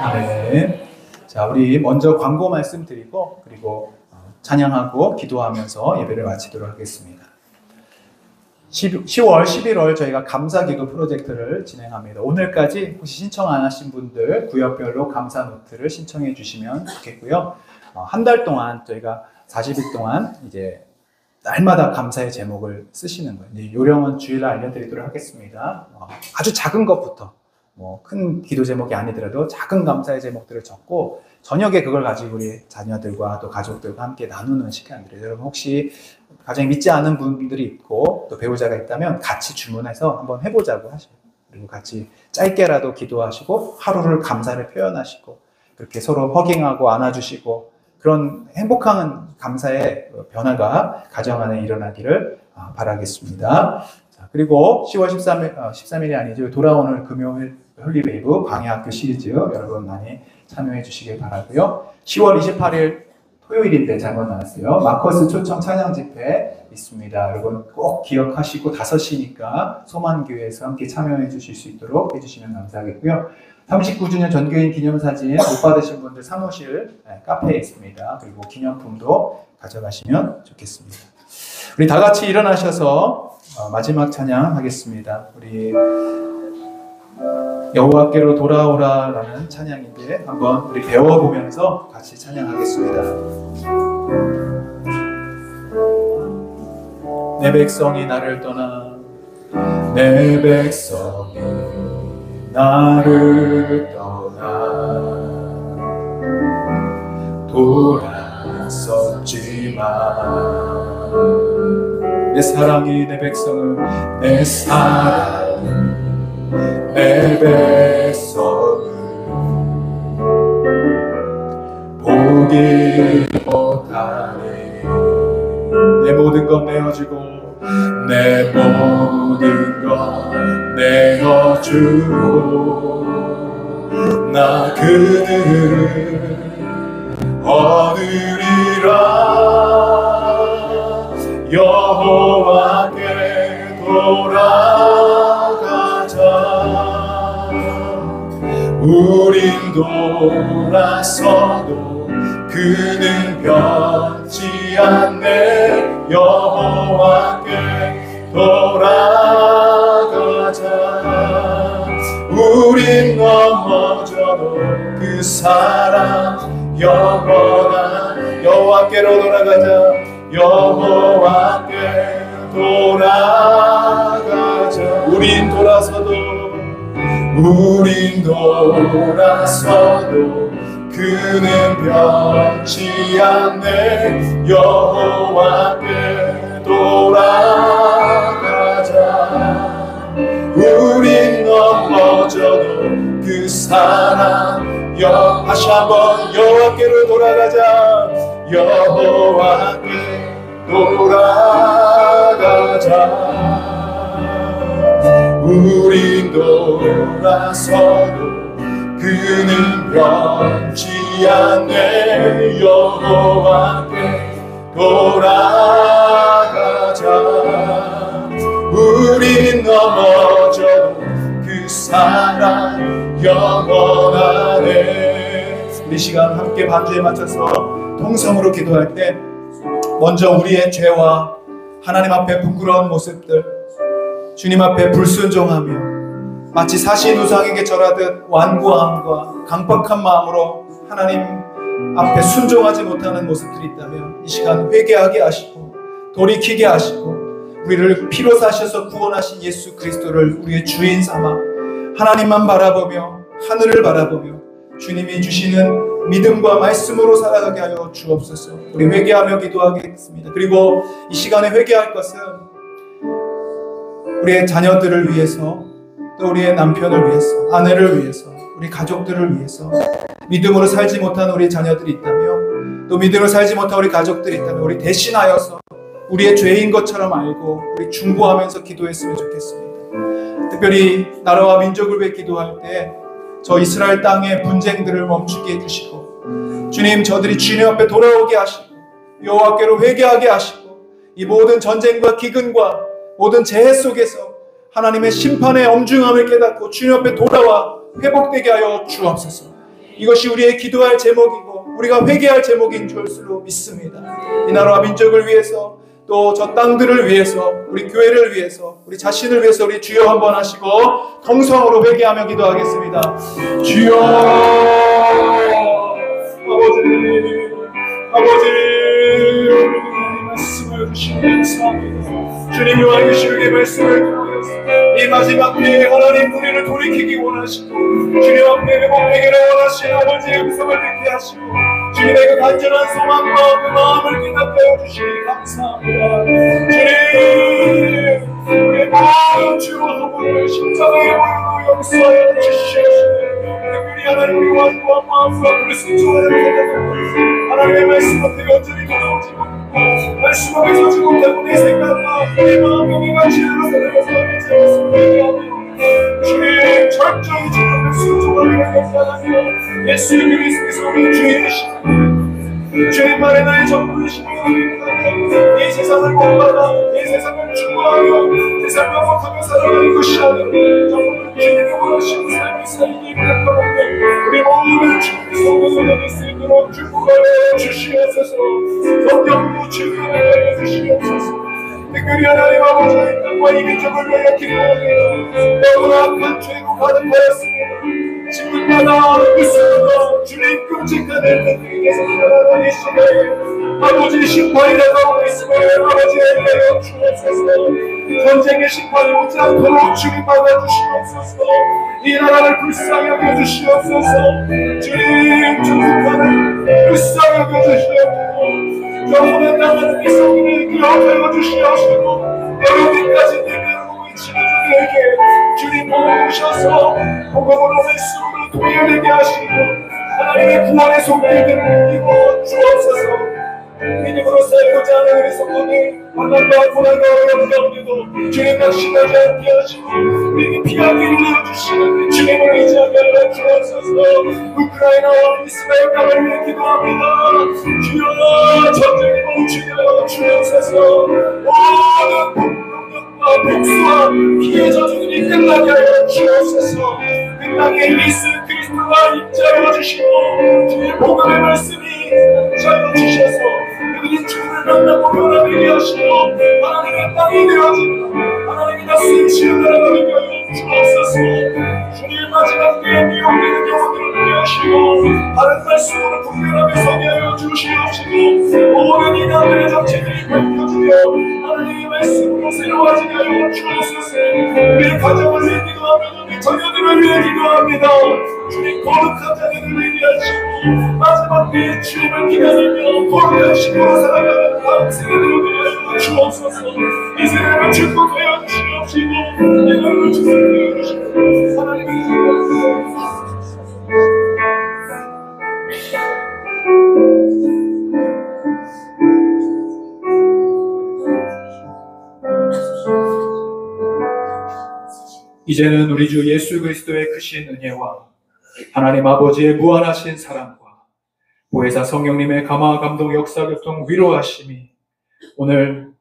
아멘. 자, 우리 먼저 광고 말씀드리고 그리고 찬양하고 기도하면서 예배를 마치도록 하겠습니다. 10월, 11월 저희가 감사기도 프로젝트를 진행합니다. 오늘까지 혹시 신청 안 하신 분들 구역별로 감사 노트를 신청해 주시면 좋겠고요. 한 달 동안 저희가 40일 동안 이제 날마다 감사의 제목을 쓰시는 거예요. 요령은 주일날 알려드리도록 하겠습니다. 아주 작은 것부터 큰 기도 제목이 아니더라도 작은 감사의 제목들을 적고 저녁에 그걸 가지고 우리 자녀들과 또 가족들과 함께 나누는 시간들이에요. 여러분 혹시 가정에 믿지 않은 분들이 있고 또 배우자가 있다면 같이 주문해서 한번 해보자고 하시고 그리고 같이 짧게라도 기도하시고 하루를 감사를 표현하시고 그렇게 서로 허깅하고 안아주시고 그런 행복한 감사의 변화가 가정 안에 일어나기를 바라겠습니다. 자, 그리고 10월 13일이 아니죠. 돌아오는 금요일 홀리웨이브 광야학교 시리즈 여러분 많이 참여해 주시길 바라고요. 10월 28일 토요일인데 잘못 나왔어요. 마커스 초청 찬양 집회 있습니다. 여러분 꼭 기억하시고 5시니까 소만교회에서 함께 참여해 주실 수 있도록 해주시면 감사하겠고요. 39주년 전교인 기념사진 못 받으신 분들 사무실 카페에 있습니다. 그리고 기념품도 가져가시면 좋겠습니다. 우리 다 같이 일어나셔서 마지막 찬양 하겠습니다. 우리 여호와께로 돌아오라라는 찬양인데 한번 우리 배워보면서 같이 찬양하겠습니다. 내 백성이 나를 떠나 내 백성이 나를 떠나 돌아섰지만 내 사랑이 내 백성을 내 사랑이 내 백성을 보기 못하네 내 모든 것 내어주고 내 모든 것 내어주고 나 그들을 얻으리라 여호와께 돌아가자 우린 돌아서도 그는 변치 않네 여호와께 돌아가자 우린 넘어져도 그 사랑 영원한 여호와께로 돌아가자 여호와께 돌아가자 우린 돌아서도 그는 변치 않네 여호와께 돌아가자 우린 넘어져도 그 사랑 다시 한번 여호와께로 돌아가자 여호와께 돌아가자 우린 돌아서도 그는 변치 않네 여호와께 돌아가자 우린 넘어져도 그 사랑 영원하네 우리 시간 함께 반주에 맞춰서 통성으로 기도할 때 먼저 우리의 죄와 하나님 앞에 부끄러운 모습들 주님 앞에 불순종하며 마치 사신 우상에게 절하듯 완고함과 강박한 마음으로 하나님 앞에 순종하지 못하는 모습들이 있다면 이 시간 회개하게 하시고 돌이키게 하시고 우리를 피로 사셔서 구원하신 예수 그리스도를 우리의 주인 삼아 하나님만 바라보며 하늘을 바라보며 주님이 주시는 믿음과 말씀으로 살아가게 하여 주옵소서. 우리 회개하며 기도하겠습니다. 그리고 이 시간에 회개할 것은 우리의 자녀들을 위해서 또 우리의 남편을 위해서 아내를 위해서 우리 가족들을 위해서 믿음으로 살지 못한 우리 자녀들이 있다면 또 믿음으로 살지 못한 우리 가족들이 있다면 우리 대신하여서 우리의 죄인 것처럼 알고 우리 중보하면서 기도했으면 좋겠습니다. 특별히 나라와 민족을 위해 기도할 때 저 이스라엘 땅의 분쟁들을 멈추게 해주시고 주님 저들이 주님 앞에 돌아오게 하시고 여호와께로 회개하게 하시고 이 모든 전쟁과 기근과 모든 재해 속에서 하나님의 심판의 엄중함을 깨닫고 주님 앞에 돌아와 회복되게 하여 주옵소서. 이것이 우리의 기도할 제목이고 우리가 회개할 제목인 줄로 믿습니다. 이 나라와 민족을 위해서 또 저 땅들을 위해서 우리 교회를 위해서 우리 자신을 위해서 우리 주여 한번 하시고 통성으로 회개하며 기도하겠습니다. 주여 아버지 말씀을 주시면서 주님이 와 계시게 말씀을 통해서 이 마지막 때에 하나님 우리를 돌이키기 원하시고 주님 앞에 회복되기를 원하시는 아버지의 음성을 듣게 하시고 주님의 그 간절한 소망과 그 마음을 깨닫게 해주시니 감사합니다. 주님 우리의 모든 죄와 허물을 십자가에 올리고 용서하여 주시옵시고 특별히 하나님 우리 완고한 마음과 불순종하는 자들 하나님의 말씀 앞에 여전히 돌아오지 못하고 말씀 앞에 서지 못하고 내 생각과 내 마음과 가치를 살아가서 하며 주님 철저히 주님 앞에 순종하기를 감사하며 예수 그리스도께서 우리 주이시니 주님만의 나의 전부이시며 이 세상을 본받아 이 세상을 추구하며 세상과 못하며 살아가는 것이 아니라 정말 주님이 원하시는 삶이 살기 바랍니다. 우리 모든 주님의 성도가 될 수 있도록 축복하여 주시옵소서. 성령으로 주님을 주시옵소서. 특별히 하나님 아버지의 땅 나라와 이 민족을 위하여 기도하며 너무나 큰 죄로 가득하였습니다. 지금마다 그 순간 주님 끔찍한 일들에게서 일어나는 이 시대에 아버지 심판이 다가오고 있음을 아버지에 대하여 주옵소서. 전쟁의 심판이 오지 않도록 주님 막아주시옵소서. 이 나라를 불쌍히 여겨주시옵소서. 주님 축복하는 불쌍히 여겨주시옵소서. 영원한 나라는 이 성인을 기억하여 주시옵시고 여기까지 내려오고 있는 저들에게 주님 보셔서 복음으로 말씀으로 동일되게 하시고 하나님의 구원의 손길들을 이루어 주옵소서. 믿음으로 살고자 하는 우리 성도님 만난과 고난과 어려움 가운데도 주님 낙심하지 않게 하시고 우리에게 피하기를 내어주시는 주님을 의지하게 하여 주옵소서. 우크라이나와 이스라엘 땅을 위해 기도합니다. 주여 전쟁이 멈추게 하여 주옵소서. 모든 폭력과 복수와 피해 저주들이 끝나게 하여 주옵소서. 그 땅에 예수 그리스도가 임재하여 주시고 주의 복음의 말씀이 임재하여 주셔서 그들이 주를 만나고 변화되게 하시고 하나님의 땅이 되어지고 하나님이 다스림 지으라고 되게 하여 주옵소서. 주님 마지막 때에 미혹되는 영혼들을 위하시고 바른 말씀으로 분별하게 서게 하여 주시옵시고 모든 이단들의 정체들이 밝혀지며 하나님의 말씀으로 새로워지게 하여 주옵소서. 우리의 가정을 위해 기도하며 우리 자녀들을 위해 기도합니다. 주님 거룩한 자녀들을 위하시고 마지막 때에 주님을 기다리며 거룩한 신부로 살아가는 다음 세대들을 위하여 주옵소서. 이 세대를 축복하여 주시옵시고 이 나라를 축복하여 주시옵소서. 하나님의 이제는 우리 주 예수 그리스도의 크신 은혜와 하나님 아버지의 무한하신 사랑과 보혜사 성령님의 감화 감동 역사 교통 위로하심이 오늘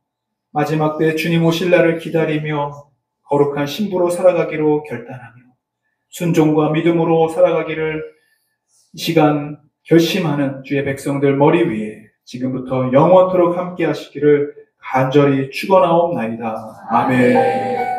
마지막 때 주님 오실 날을 기다리며 거룩한 신부로 살아가기로 결단하며 순종과 믿음으로 살아가기를 이 시간 결심하는 주의 백성들 머리 위에 지금부터 영원토록 함께 하시기를 간절히 축원하옵나이다. 아멘.